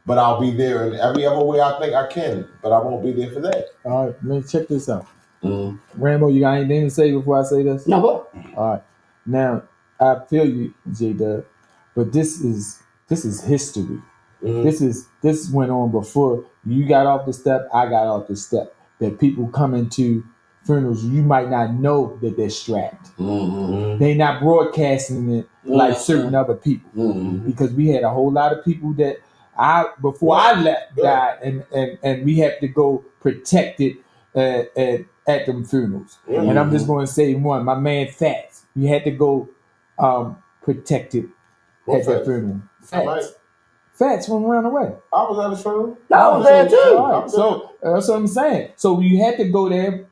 but I'll be there in every other way I think I can, but I won't be there for that. All right, man, check this out. Rambo, you got anything to say before I say this? No, what? All right. Now, I feel you, J-Dub, but this is history. This went on before you got off the step, I got off the step. That people come into funerals, you might not know that they're strapped. They not broadcasting it like certain other people, because we had a whole lot of people that before I left died, and we had to go protected at them funerals. And I'm just going to say one, my man Fats, we had to go protected at that funeral. Fats from around the way. I was at the funeral. I was there too. Right. So that's what I'm saying. So you had to go there.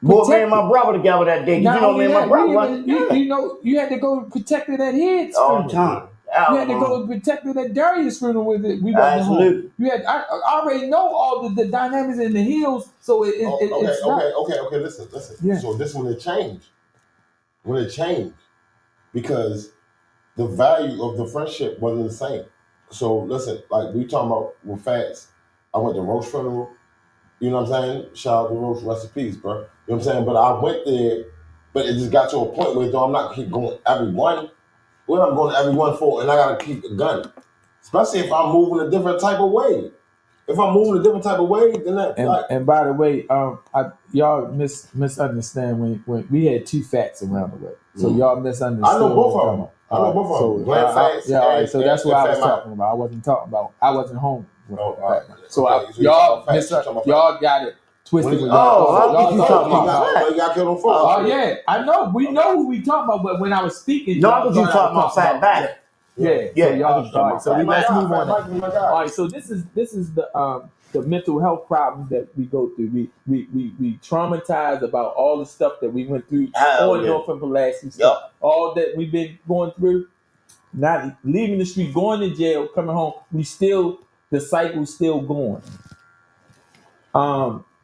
Boy, me and my brother together that day. You know, me and my brother. You had to go protected at his all the funeral. time. You had to go protected at Darius' funeral with it. We wasn't home. You had. I already know all the dynamics in the hills. So it's okay. Listen. Yeah. So this when it changed. Because the value of the friendship wasn't the same. So listen, like we talking about with Fats, I went to Roach funeral. You know what I'm saying? Shout out to Roach, rest in peace, bro. You know what I'm saying? But I went there, but it just got to a point where I'm not keep going every one. What I'm going to every one for, and I gotta keep a gun. Especially if I'm moving a different type of way. If I'm moving a different type of way, then that. And by the way, y'all misunderstand when we had two Fats around the way, so y'all misunderstood. I know both of them. So that's what I was talking about. I wasn't talking about. I wasn't home. Y'all got it twisted. You talking about? You got killed on phone. Oh yeah, I know. We know who we talking about, but when I was speaking, no, I was you talking about Fat Back. Yeah. So y'all. So let's move on. All right. So this is the the mental health problems that we go through. We traumatized about all the stuff that we went through Hell on yeah. North and Pulaski stuff. Yup. All that we've been going through, not leaving the street, going to jail, coming home. The cycle's still going.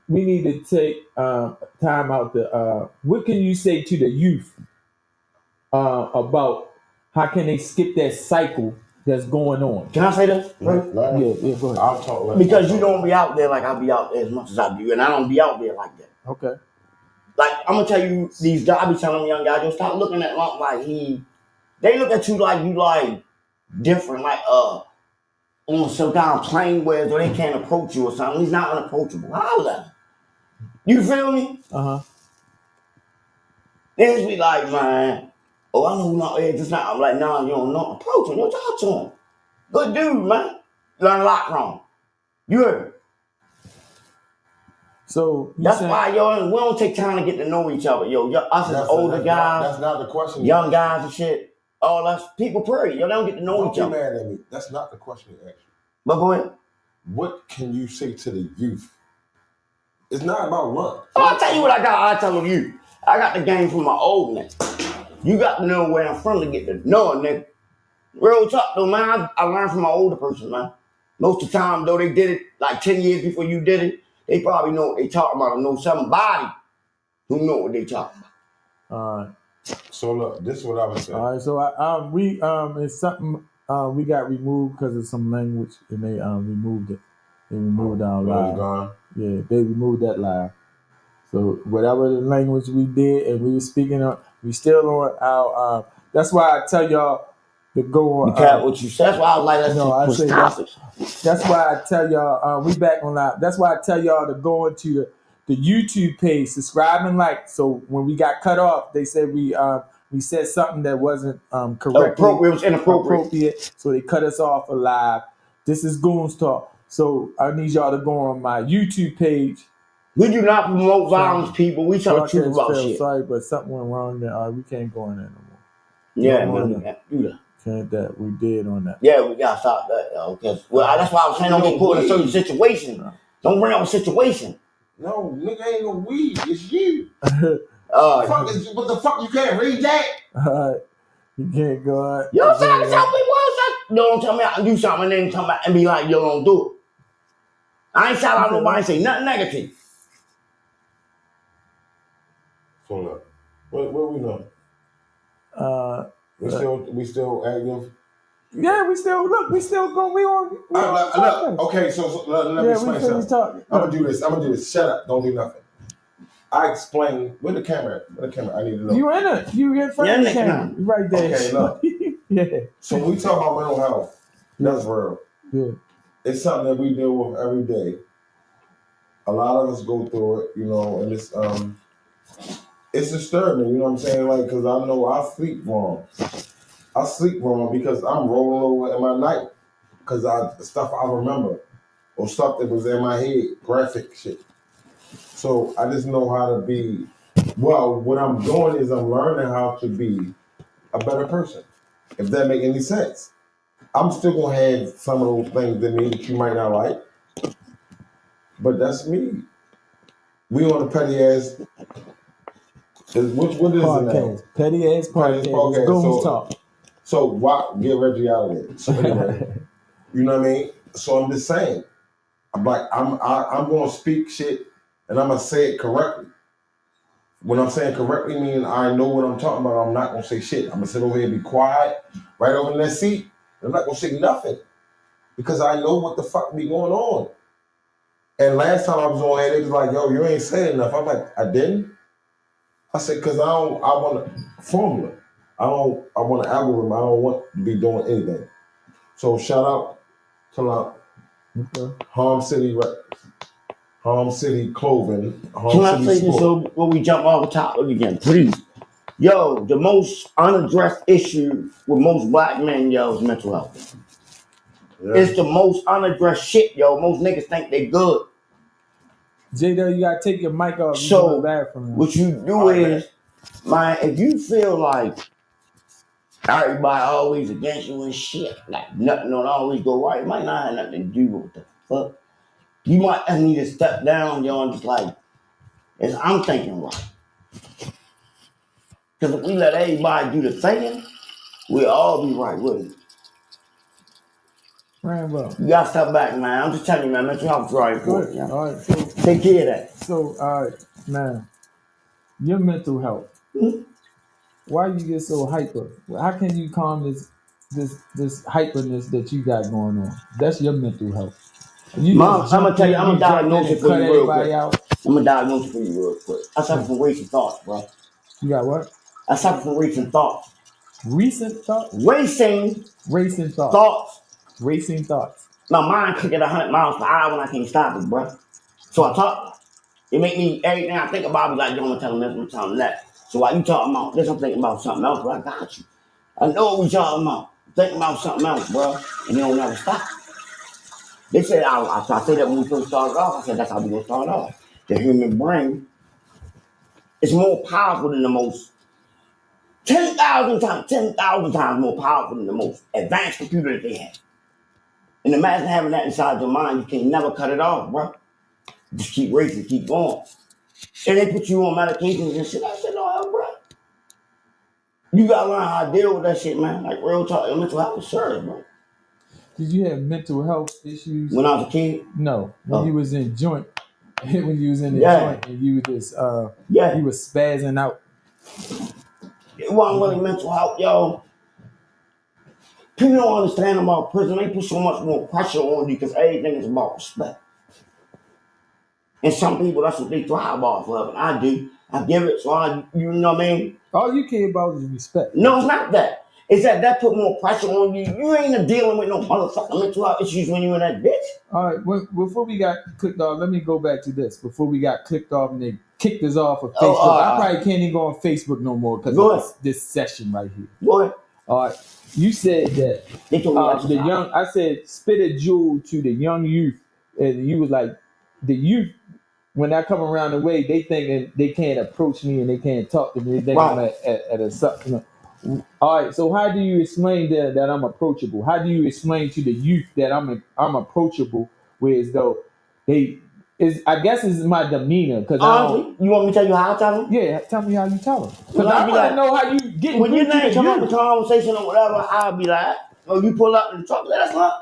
We need to take time out to. What can you say to the youth about how can they skip that cycle that's going on? Can I say this? Right? Yeah, go ahead. I'll talk. Because you don't be out there like I be out there as much as I do, and I don't be out there like that. Okay. Like I'm gonna tell you, these guys, I be telling young guys, don't stop looking at Lump like they look at you like different, like on some kind of plane where they can't approach you or something. He's not unapproachable. Holla. You feel me? Uh-huh. They just be like, man, oh, I know who not is. Just not. I'm like, nah, you don't know. Approach him. Don't talk to him. Good dude, man. Learn a lot from him. You heard me? So That's why, yo, we don't take time to get to know each other, yo. Us as older guys, That's not the question. young guys and shit. All us people pray. Yo, they don't get to know Don't each get other. mad at me. That's not the question you asked. But go ahead. What can you say to the youth? It's not about luck. Oh, I'll tell you what I got. I'll tell you. I got the game from my old nigga. You got to know where I'm from to get to know a nigga. Real talk though, man. I learned from my older person, man. Most of the time, though, they did it like 10 years before you did it. They probably know what they talking about or know somebody who know what they talking about. All right. So look, this is what I was saying. All right. So it's something we got removed because of some language, and they removed it. They removed our live. Gone. Yeah, they removed that live. So whatever the language we did and we were speaking on, we still on our. That's why I tell y'all to go on. You can't what you said. That's why I was like, let's No, I push say topics. That's why I tell y'all, we back on live. That's why I tell y'all to go into the YouTube page, subscribe and like. So when we got cut off, they said we said something that wasn't correct. It was inappropriate. So they cut us off alive. This is Goons Talk. So I need y'all to go on my YouTube page. We do not promote violence, people. We tell the truth about Broadcast shit. Sorry, but something went wrong there. We can't go on there no more. Yeah, No, man, no. we can't do that. Can't that we did on that. Yeah, we gotta stop that, yo. Because that's why I was saying don't get put in a certain situation. Don't bring up a situation. No, nigga ain't no weed. It's you. What the fuck? You can't read that? You can't go out. You know what I'm saying? Don't tell me I can do something and then come back and be like, yo, don't do it. I ain't shout out nobody say nothing negative. So look, what we know? We still active. Yeah, we still going. We on. Look, okay, so let me explain something. I'm gonna do this. Shut up. Don't do nothing. I explain. Where the camera? I need to know. You in front of the camera. Right there. Okay, look. Yeah. So when we talk about mental health, that's real. Yeah. It's something that we deal with every day. A lot of us go through it, and it's disturbing, you know what I'm saying? Like, because I know I sleep wrong. I sleep wrong because I'm rolling over in my night because stuff I remember or stuff that was in my head, graphic shit. So I just know how to be. Well, what I'm doing is I'm learning how to be a better person. If that make any sense, I'm still gonna have some of those things in me that you might not like, but that's me. We on a petty ass. What is podcast. it now? Petty ass podcast. Goons Talk. So why get Reggie out of there? So anyway, you know what I mean? So I'm just saying, I'm gonna speak shit and I'm gonna say it correctly. When I'm saying correctly, meaning I know what I'm talking about, I'm not gonna say shit. I'm gonna sit over here and be quiet, right over in that seat. I'm not gonna say nothing because I know what the fuck be going on. And last time I was on here, they was like, yo, you ain't saying enough. I'm like, I didn't? I said, because I want a formula. I want an algorithm. I don't want to be doing anything. So shout out to Harm City Clothing, Can I say this so when we jump off the topic again, please? Yo, the most unaddressed issue with most black men, yo, is mental health. Yeah. It's the most unaddressed shit, yo. Most niggas think they good. J-Dub, you gotta take your mic off. So what you do is, man, if you feel like everybody always against you and shit, like nothing don't always go right, it might not have nothing to do with what the fuck You might need to step down, yo, and just like, as I'm thinking right. Because if we let everybody do the thinking, we'll all be right with it. Rambo. You gotta step back, man. I'm just telling you, man. Mental health is very important. Good. Yeah. All right. So, Take care of that. all right, man. Your mental health. Mhm. Why you get so hyper? How can you calm this hyperness that you got going on? That's your mental health. You Mom, just I'm gonna jump tell you, in, I'm you gonna jump in diagnose it and for cut you real quick. everybody out. I'm gonna diagnose it for you real quick. I suffer from racing thoughts, bro. You got what? I suffer from racing thoughts. Recent thoughts? Racing Racing thoughts. thoughts. Racing thoughts. My mind click at 100 miles per hour when I can't stop it, bro. So I talk. It make me, everything I think about, be like, yo, I'm gonna tell him this, I'm gonna tell him that. So while you talking about this, I'm thinking about something else, but I got you. I know what we talking about. Thinking about something else, bro. And you don't never stop. They said, I say that when we first started off, I said, that's how we gonna start off. The human brain is more powerful than the most, 10,000 times more powerful than the most advanced computer that they have. And imagine having that inside your mind, you can never cut it off, bro. Just keep racing, keep going. And they put you on medications and shit. I said, no, hell, bro. You gotta learn how to deal with that shit, man. Like real talk, your mental health is serious, bro. Did you have mental health issues? When I was a kid, No. When you was in joint, when you was in the Yeah. joint and you just yeah, you was spazzing out. it wasn't really mental health, yo. People don't understand about prison. They put so much more pressure on you because everything is about respect. And some people, that's what they thrive off of. And I do. I give it, so you know what I mean? All you care about is respect. No, it's not that. It's that put more pressure on you. You ain't dealing with no motherfucking mental health issues when you in that bitch. All right, before we got clicked off, let me go back to this. Before we got clicked off and they kicked us off of Facebook, I probably can't even go on Facebook no more because of this session right here. Go ahead. All right, you said that They told me I said spit a jewel to the young youth, and you was like, the youth, when I come around the way, they think that they can't approach me and they can't talk to me. They think I'm at a something. All right, so how do you explain that I'm approachable? How do you explain to the youth that I'm approachable? Whereas though I guess it's my demeanor because honestly, you want me to tell you how I tell them? Yeah, tell me how you tell them. Because Well, I want to know how you get when your name come up youth. in conversation or whatever. I'll be like, oh, you pull up in the truck, let us look.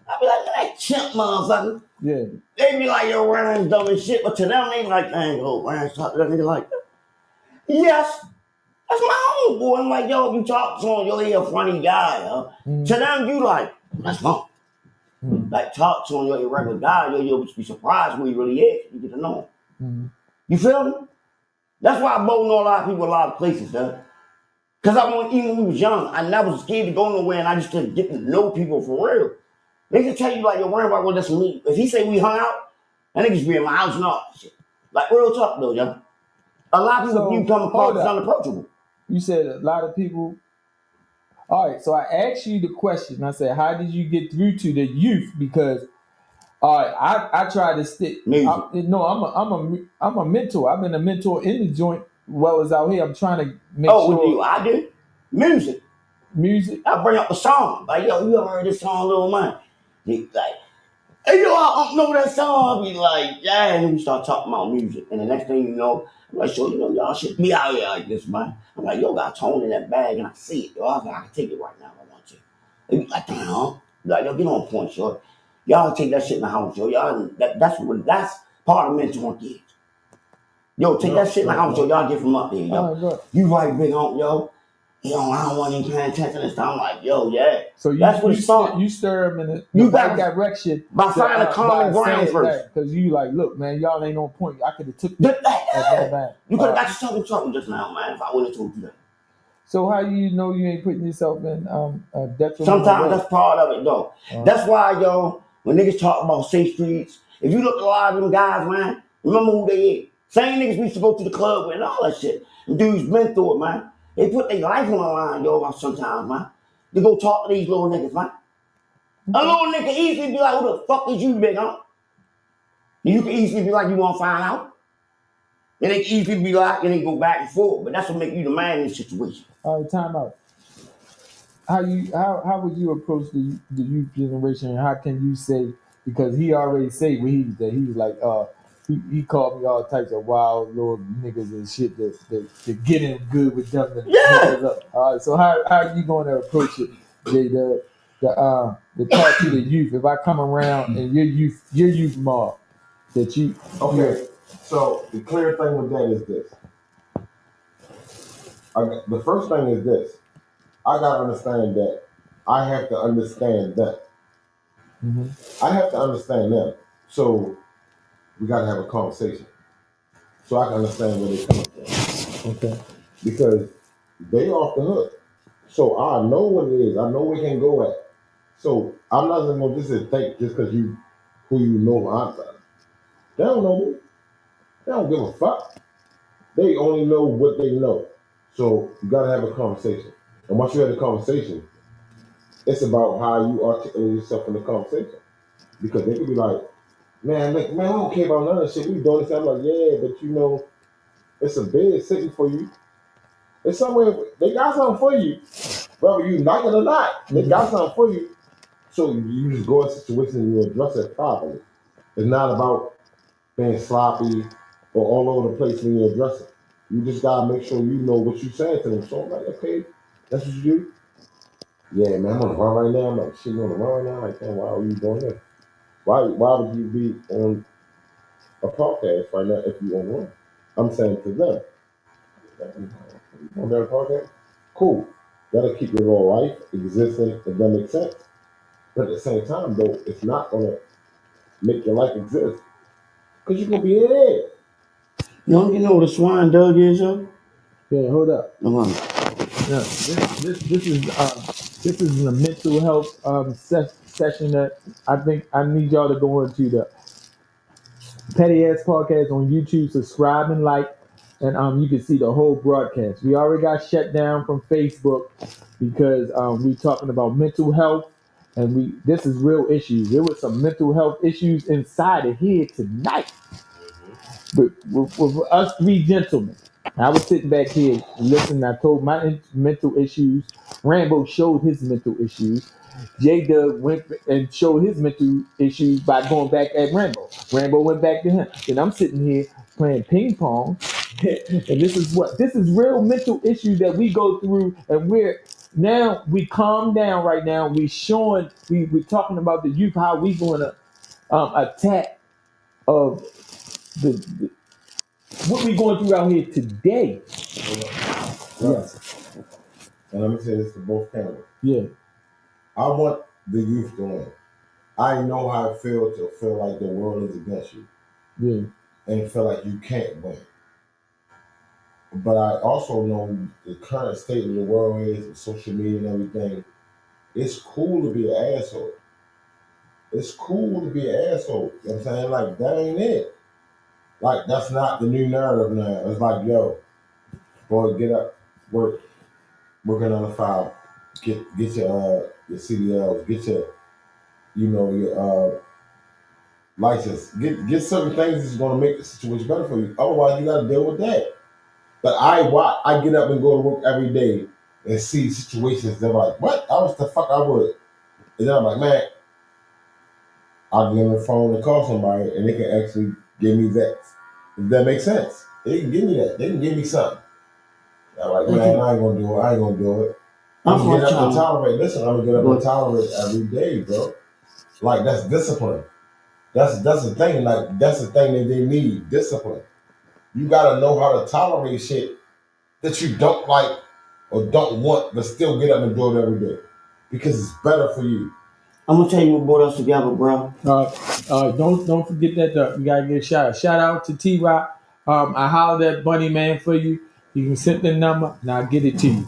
I'll be like, that chimp motherfucker. Yeah. They be like, yo, Ryan's dumb as shit, but to them they like, dang, oh, Ryan's talking to that nigga like that. Yes. That's my homeboy. I'm like, yo, if you talk to him, yo, he a funny guy, huh? Mm-hmm. To them, you like, that's fun. Mm-hmm. Like, talk to him, you're a regular guy, you'll be surprised who he really is. You get to know him. Mm-hmm. You feel me? That's why I both know a lot of people a lot of places, huh? Because even when we was young, I never was scared to go nowhere, and I just didn't get to know people for real. They can tell you, like, yo, worry about what that's me. If he say we hung out, that niggas be in my house and all that shit. Like, real talk, though, yo. A lot of people you come across is unapproachable. You said a lot of people. All right, so I asked you the question. I said, how did you get through to the youth? Because, all right, I try to stick. I'm a mentor. I've been a mentor in the joint. Well as out here, I'm trying to make sure. What do you? I do music. I bring up a song. Like, yo, you ever heard this song, Lil Man? He like, hey, yo, I don't know that song. I be like, yeah, and then we start talking about music. And the next thing you know, I'm like, so, you know, y'all should be out here like this, man. I'm like, yo, got tone in that bag, and I see it. Yo, I can take it right now if I want to. They be like, damn. Like, yo, get on point, short. Y'all take that shit in the house, yo. Y'all, that's part of mentoring kids. Yo, take that shit in the house, yo. Y'all get from up there, yo. You right, big homie, yo. Yo, I don't want you paying attention this time. I'm like, yo, yeah. So that's what it starts. You stir them in the right direction by finding a common ground first. Because you like, look, man, y'all ain't on point. I could have took that. You could have got yourself in trouble just now, man. If I wouldn't have told you that. So how you know you ain't putting yourself in detriment? Sometimes that's part of it, though. That's why, yo, when niggas talk about safe streets, if you look at a lot of them guys, man, remember who they is. Same niggas we used to go to the club with and all that shit. Them dudes been through it, man. They put their life on the line, yo, sometimes, man. They go talk to these little niggas, man. A little nigga easily be like, who the fuck is you, big homie? You can easily be like, you want to find out? And they can easily be like, and they go back and forth. But that's what make you the man in this situation. All right, time out. How would you approach the youth generation? And how can you say because he already say what he was like he called me all types of wild little niggas and shit that get in good with them to hook Yeah. us up. All right, so how are you going to approach it, J Dub? The talk to the youth. If I come around and your youth mob that you Okay, so the clear thing with that is this. The first thing is this. I gotta understand that I have to understand them. Mhm. I have to understand them. So we gotta have a conversation. So I can understand where they're coming from. Okay. Because they off the hook. So I know what it is. I know where it can go at. So I'm not gonna just think just because you who you know I'm they don't know me. They don't give a fuck. They only know what they know. So you gotta have a conversation. And once you have a conversation, it's about how you articulate yourself in the conversation. Because they could be like, man, look, man, I don't care about none of this shit. We doing this. I'm like, yeah, but you know, it's a bed sitting for you. It's somewhere they got something for you. Whether you like it or not, they got something for you. So you just go in situations and you address it properly. It's not about being sloppy or all over the place when you address it. You just gotta make sure you know what you're saying to them. So I'm like, okay, that's what you do. Yeah, man, I'm on the run right now. I'm like, shit, you on the run right now? Like, damn, why are you doing this? Why would you be on a podcast right now if you on one? I'm saying to them, on their podcast, cool. That'll keep your little life existing if that makes sense. But at the same time, though, it's not gonna make your life exist because you're gonna be in it. You know what a swine dog is, yo? Yeah, hold up. Come on. Yeah, this is a mental health session that I think I need y'all to go into the Petty Ass Podcast on YouTube. Subscribe and like, and you can see the whole broadcast. We already got shut down from Facebook because we talking about mental health, and this is real issues. There was some mental health issues inside of here tonight, but with us three gentlemen. I was sitting back here listening. I told my mental issues. Rambo showed his mental issues. J Dub went and showed his mental issues by going back at Rambo. Rambo went back to him. Then I'm sitting here playing ping pong. And this is real mental issues that we go through, and we calm down right now. We talking about the youth, how we going to attack of the what we going through out here today. Yes. And let me say this to both cameras. Yeah. I want the youth to win. I know how it feels to feel like the world is against you Yeah. and feel like you can't win. But I also know the current state of the world is with social media and everything. It's cool to be an asshole. It's cool to be an asshole. You know what I'm saying? Like, that ain't it. Like, that's not the new narrative now. It's like, yo, boy, get up, working on the file, get your CDLs, get your license, get certain things that's gonna make the situation better for you. Otherwise, you gotta deal with that. But I get up and go to work every day and see situations that are like, what? I wish the fuck I would. And then I'm like, man, I'll get on the phone and call somebody and they can actually give me that. If that makes sense. They can give me that. They can give me something. I'm like, man, I ain't gonna do it. I ain't gonna do it. I'm gonna get up and tolerate. Listen, I'm gonna get up and tolerate every day, bro. Like, that's discipline. That's the thing. Like, that's the thing that they need. Discipline. You gotta know how to tolerate shit that you don't like or don't want, but still get up and do it every day because it's better for you. I'm gonna tell you what brought us together, bro. Don't forget that you gotta get a shout out. Shout out to T Rock. I hollered at Bunny Man for you. You can send the number. Now I'll get it to you.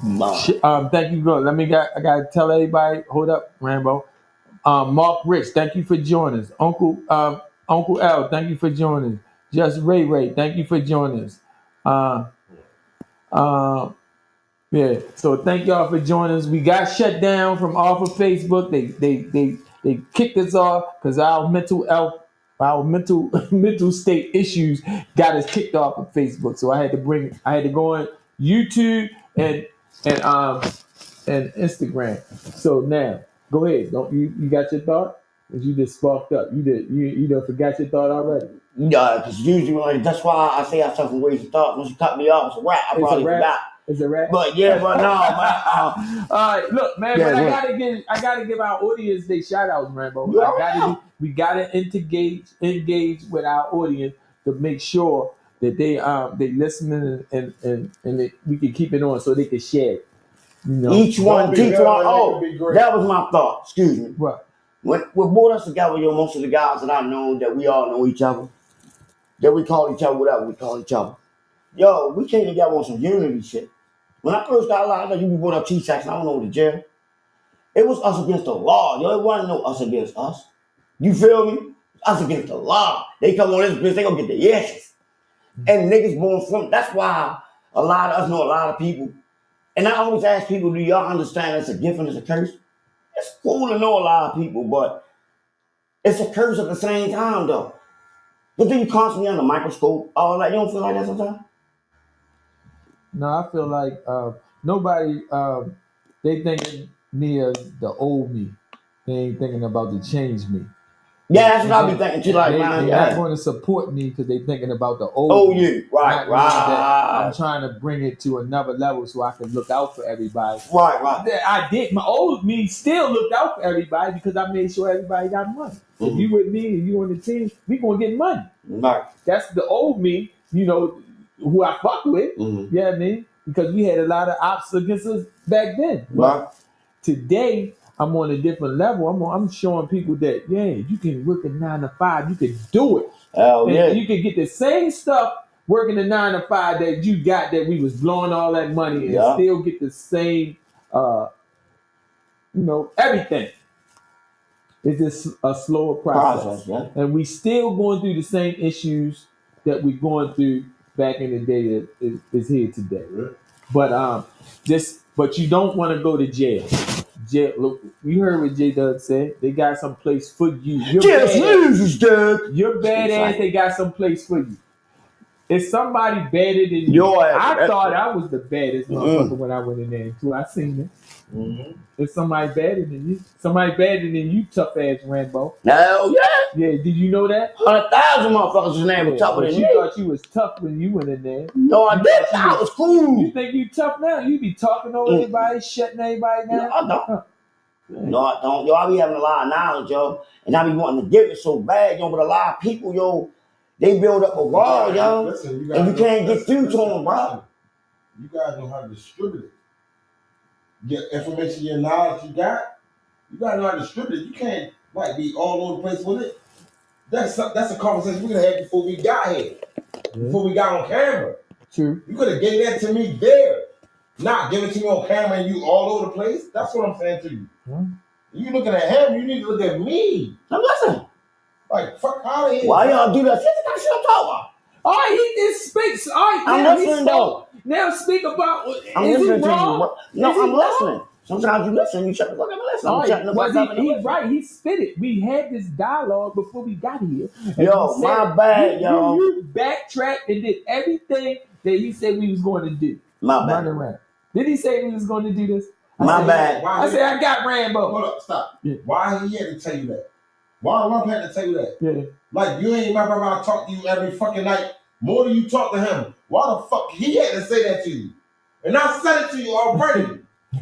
Thank you, bro. I gotta tell everybody. Hold up, Rambo. Mark Rich, thank you for joining us. Uncle L, thank you for joining us. Just Ray, thank you for joining us. Yeah, so thank y'all for joining us. We got shut down from off of Facebook. They kicked us off because our mental state issues got us kicked off of Facebook. So I had to go on YouTube and Instagram. So now, go ahead. Don't you got your thought? Cause you just sparked up. You done forgot your thought already. Yeah, because usually like that's why I say I suffer ways of thought. Once you cut me off, it's a wrap. I It's a probably wrap. forgot. Is it right? But yeah, but no, man. All right, look, man, Yeah, but yeah. I gotta give our audience their shout outs, Rambo. You already know. We gotta engage with our audience to make sure that they listening and we can keep it on so they can share it. You know Each one Don't be teach better one. than they Oh, can be great. that was my thought. Excuse me. what? What brought us together, yo, most of the guys that I know, that we all know each other, that we call each other whatever we call each other. Yo, we came together on some unity shit. When I first got out, I know you be brought up T-Sax, and I don't know the jail. It was us against the law. Yo, it wasn't no us against us. You feel me? Us against the law. They come on this bitch, they gonna get the yeses. And niggas born from, that's why a lot of us know a lot of people. And I always ask people, do y'all understand it's a gift and it's a curse? It's cool to know a lot of people, but it's a curse at the same time, though. But then you constantly under microscope, all that. You don't feel like that sometimes? No, I feel like nobody they thinking me as the old me. They ain't thinking about the change me. Yeah, that's what I be thinking too. Like, man, They're not yeah. going to support me because they thinking about the old. Oh, me. yeah, right, Not knowing that right. I'm trying to bring it to another level so I can look out for everybody. Right, right. I did. My old me still looked out for everybody because I made sure everybody got money. If you with me and you on the team, we gonna get money. Right. That's the old me, you know, who I fuck with. Mhm. Yeah, I mean, because we had a lot of ops against us back then. But Right. today, I'm on a different level. I'm showing people that you can work a 9 to 5. You can do it. Hell And yeah. you can get the same stuff working a 9 to 5 that you got that we was blowing all that money and Yeah. still get the same, everything. It's just a slower process. Yeah. And we still going through the same issues that we're going through back in the day that is here today. But you don't want to go to jail. Jail. Look, you heard what J Dub said. They got some place for you. You're Just badass. loses, Doug. You're badass. They got some place for you. Is somebody better than you? Your ass. I thought I was the baddest motherfucker Mm. when I went in there too. I seen it. Mm-hmm. Is somebody better than you? Somebody better than you, tough ass Rambo. Hell yeah. Yeah, did you know that? 100,000 motherfuckers' name was tougher but than you me. thought you was tough when you went in there. No, I You didn't. thought you I was cool. You think you tough now? You be talking over everybody, shutting everybody No, down. I don't. Huh. No, I don't. Yo, I be having a lot of knowledge, yo. And I be wanting to give it so bad, yo. But a lot of people, yo, they build up a wall, yo. Listen, And you can't get through to them, bro. You guys know how to distribute it. Your information, your knowledge you gotta know how to distribute it. You can't like be all over the place with it. That's a conversation we could have had before we got here. Before we got on camera. True. You could have given that to me there. Not give it to me on camera and you all over the place. That's what I'm saying to you. You looking at him, you need to look at me. Now listen. Like, fuck out of here. Why y'all do that? That's the shit I'm talking about. All right, he just speaks. All right, I'm now he listening, spoke. Now speak about. I'm is listening he to wrong? you. No, Is he I'm wrong? listening. Sometimes you listen, you shut the fuck up and listen. All I'm shutting right, the fuck up and he's listen. right. He spit it. We had this dialogue before we got here. And Yo, he my bad, yo. You backtracked and did everything that he said we was going to do. My bad. Running around. Did he say we was going to do this? My bad. I said I got Rambo. Hold up, stop. Yeah. Why he had to tell you that? Why Rump had to tell you that? Yeah. Like, you ain't my brother. I talk to you every fucking night. More than you talk to him. Why the fuck he had to say that to you? And I said it to you already.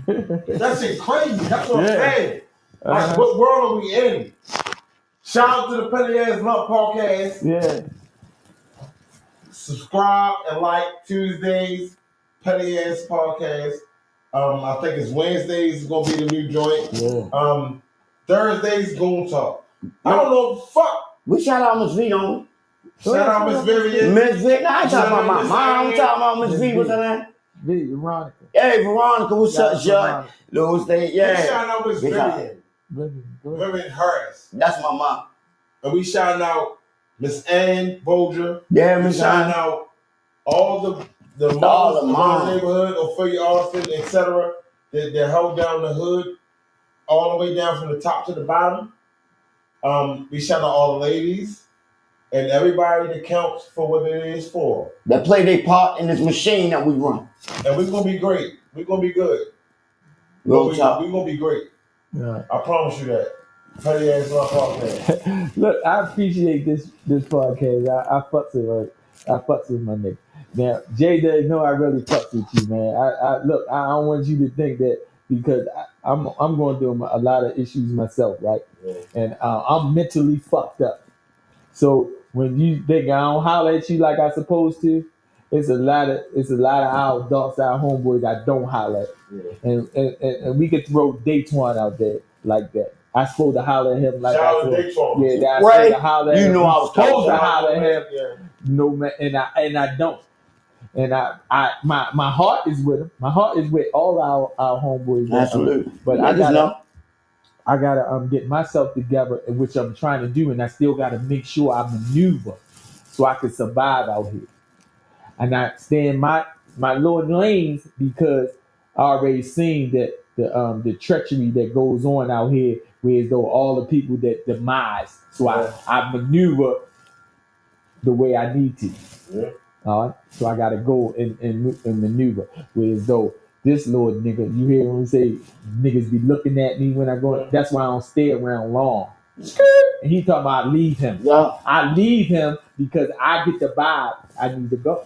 That shit crazy. That's what I'm saying. Like, what world are we in? Shout out to the Petty Ass Lump Podcast. Yeah. Subscribe and like Tuesdays, Petty Ass Podcast. I think it's Wednesdays is gonna be the new joint. Yeah. Thursdays Goon Talk. I don't know. Fuck. We shout out Miss V, don't Shout out Miss Vivian. we? Miss V. Nah, I ain't talking about my Miss mom. I'm V. talking about Miss V. What's her name? Veronica. Hey, Veronica. What's up, Shut? Those things. We Yeah. shouting out Miss Good job. Vivian. Go ahead. Vivian Harris. That's my mom. And we shouting out Miss Ann Bolger. Yeah, We Miss shouting Shine. out all the All moms the in my moms. neighborhood, Ophelia Austin, etc. That held down the hood all the way down from the top to the bottom. We shout out all the ladies and everybody that counts for what it is for. That play their part in this machine that we run. And we're gonna be great. We're gonna be good. Real We're talk. gonna be great. Yeah. I promise you that. Petty ass my podcast. Look, I appreciate this podcast. I fucks with I fucks with my nigga. Now, Jay does know I really fucks with you, man. Look, I don't want you to think that because I'm going through a lot of issues myself, right? Yeah. And I'm mentally fucked up. So when you think I don't holler at you like I supposed to, it's a lot of our adults, our homeboys I don't holler at. Yeah. And we could throw Daytwan out there like that. I supposed to holler at him like Shout I out to said. Daytwan. Yeah, that I Right. supposed to holler at You him. know I was supposed to Shout out holler at him. Yeah. No man, and I don't. And my heart is with him. My heart is with all our homeboys. Absolutely. But I just know. I gotta get myself together, which I'm trying to do, and I still gotta make sure I maneuver so I can survive out here. And I stay in my little lanes because I already seen that the treachery that goes on out here, whereas though all the people that demise. So I maneuver the way I need to. Yeah. All right. So I gotta go and maneuver. Whereas though this little nigga, you hear him say niggas be looking at me when I go. That's why I don't stay around long. And he talking about I leave him. Yeah. I leave him because I get the vibe. I need to go.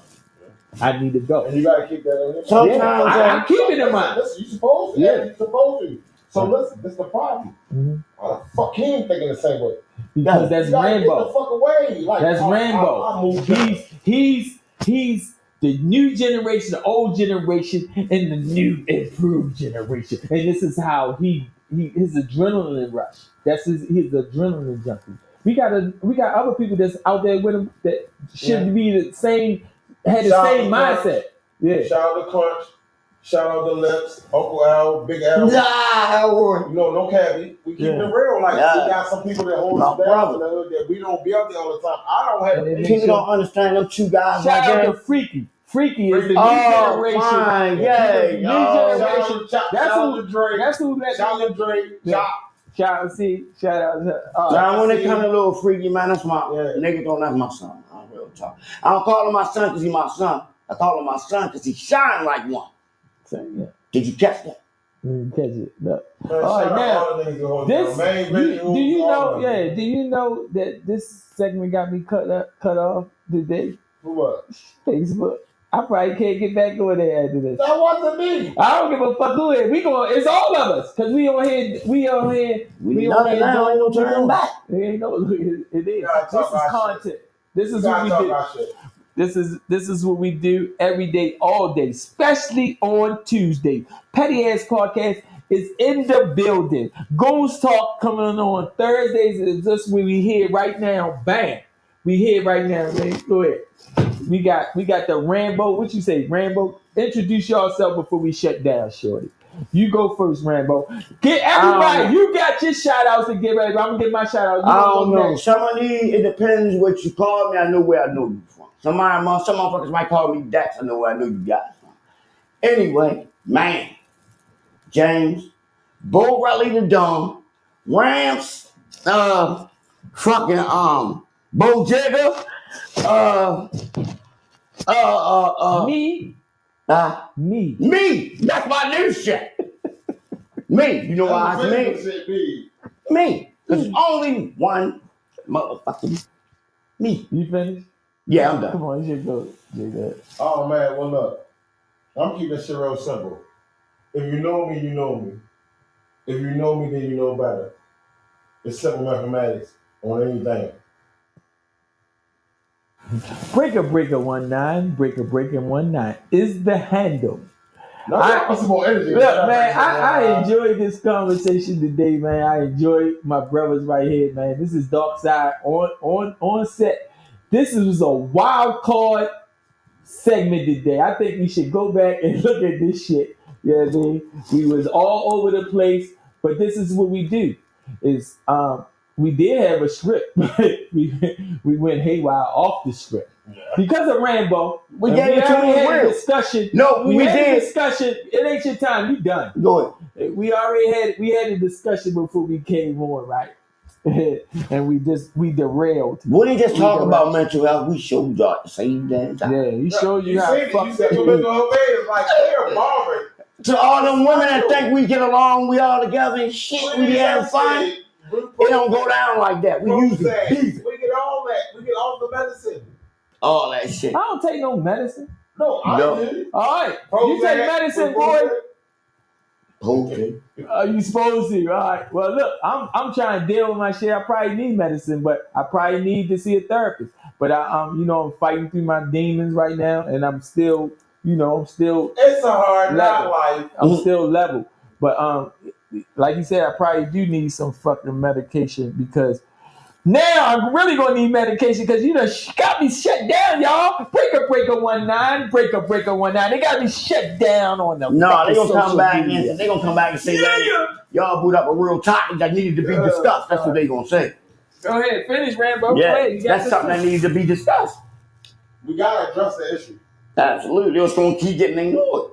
I need to go. And you gotta keep that in your Sometimes, I keep it in mind. Listen, you supposed to. Yeah. You supposed to. So listen, this the problem. Mhm. Why the fuck he ain't thinking the same way? Because that's You gotta get the Rambo. fuck away. Like, That's Rambo. I moved different. He's the new generation, the old generation, and the new improved generation. And this is how his adrenaline rush. That's his adrenaline junkie. We got other people that's out there with him that should be the same, had the Shout same out to mindset. Yeah. Shout out to Crunch. Shout out to Lips, Uncle Al, Big Al. You know, no cabbie. We keep it real. Like, Yeah. we got some people that hold My us down brother. in the hood that we don't be out there all the time. I don't have And People don't understand them two guys right Shout out there. to Freaky. Freaky is the new Oh, generation. fine. The Yeah. new yo. generation. That's who. That's who let Shout out to Drake. Yeah. Shout out to Now, when it comes to little freaky, man, that's my Yeah. nigga. That's my son. I'm real talk. I don't call him my son because he's my son. I call him my son because he shine like one. yeah. Did you catch that? Catch it. Look. Man, All right, shout out now, all the niggas who hold This down. Man, do you know? all of them. Yeah. Do you know that this segment got me cut off today? For what? Facebook. I probably can't get back on there after this. That wasn't me. I don't give a fuck who it is. We going. It's all of us because we on here. We on here. We know that now. Ain't no turning back. It ain't no. It is. gotta This talk is about content. This You is what gotta we talk do. about shit. This is what we do every day, all day, especially on Tuesday. Petty Ass Podcast is in the building. Goons Talk coming on Thursdays is just what we here right now. Bang. We here right now, man. Go ahead. We got the Rambo. What you say, Rambo? Introduce yourself before we shut down, shorty. You go first, Rambo. Get everybody. You got your shout outs to give everybody. I'm gonna get my shout out. I don't know. Some of these, it depends what you call me. I know where I know you from. Some motherfuckers might call me Dax. I know where I know you guys from. Anyway, man, James, Bo Raleigh the Dumb, Rams, fucking Bo Jigger, Me. me. That's my new shit. Me. You know why I me? Me. Because there's only one motherfucking me. You finished? Yeah, I'm done. Come on, you should go. J-Dub. Oh man, well look, I'm keeping this shit real simple. If you know me, you know me. If you know me, then you know better. It's simple mathematics on anything. Breaker 19, Breaker 19 is the handle. That's more energy. Look, man, I enjoyed this conversation today, man. I enjoyed my brothers right here, man. This is Dark Side on set. This was a wild card segment today. I think we should go back and look at this shit. You know what I mean? We was all over the place, but this is what we do. Is we did have a script. we went haywire off the script. Because of Rambo. We and gave it to already him had a real. discussion. No, we had a did. discussion. It ain't your time. You done. Go ahead. We had a discussion before we came on, right? And we derailed. We didn't just talk We about mental health. We showed y'all at the same damn time. Yeah, he showed you You how see it, you fucked see up what it is. Mr. Obey is like, they're bothering. To all them women that think we get along, we all together and shit, we be having fun. It don't go down like that. We usually Prozac. beef We get all that. We get all the medicine. all that shit. I don't take no medicine. No, I No. did. All right, you Prozac, take medicine, boy. Okay. You supposed to. All right. Well, look, I'm trying to deal with my shit. I probably need medicine, but I probably need to see a therapist. But I'm fighting through my demons right now, and I'm still, It's a hard knock life. I'm still level. But like you said, I probably do need some fucking medication because now I'm really gonna need medication because you done got me shut down, y'all. Breaker 19, breaker 19. They got me shut down on the. No, they gonna social come back media. and they gonna come back and say, Yeah. man, y'all put up a real topic that needed to be discussed. That's what they gonna say. Go ahead, finish, Rambo. Yeah, Go ahead. You got that's this something that needs to be discussed. We gotta address the issue. Absolutely, they're just gonna keep getting ignored.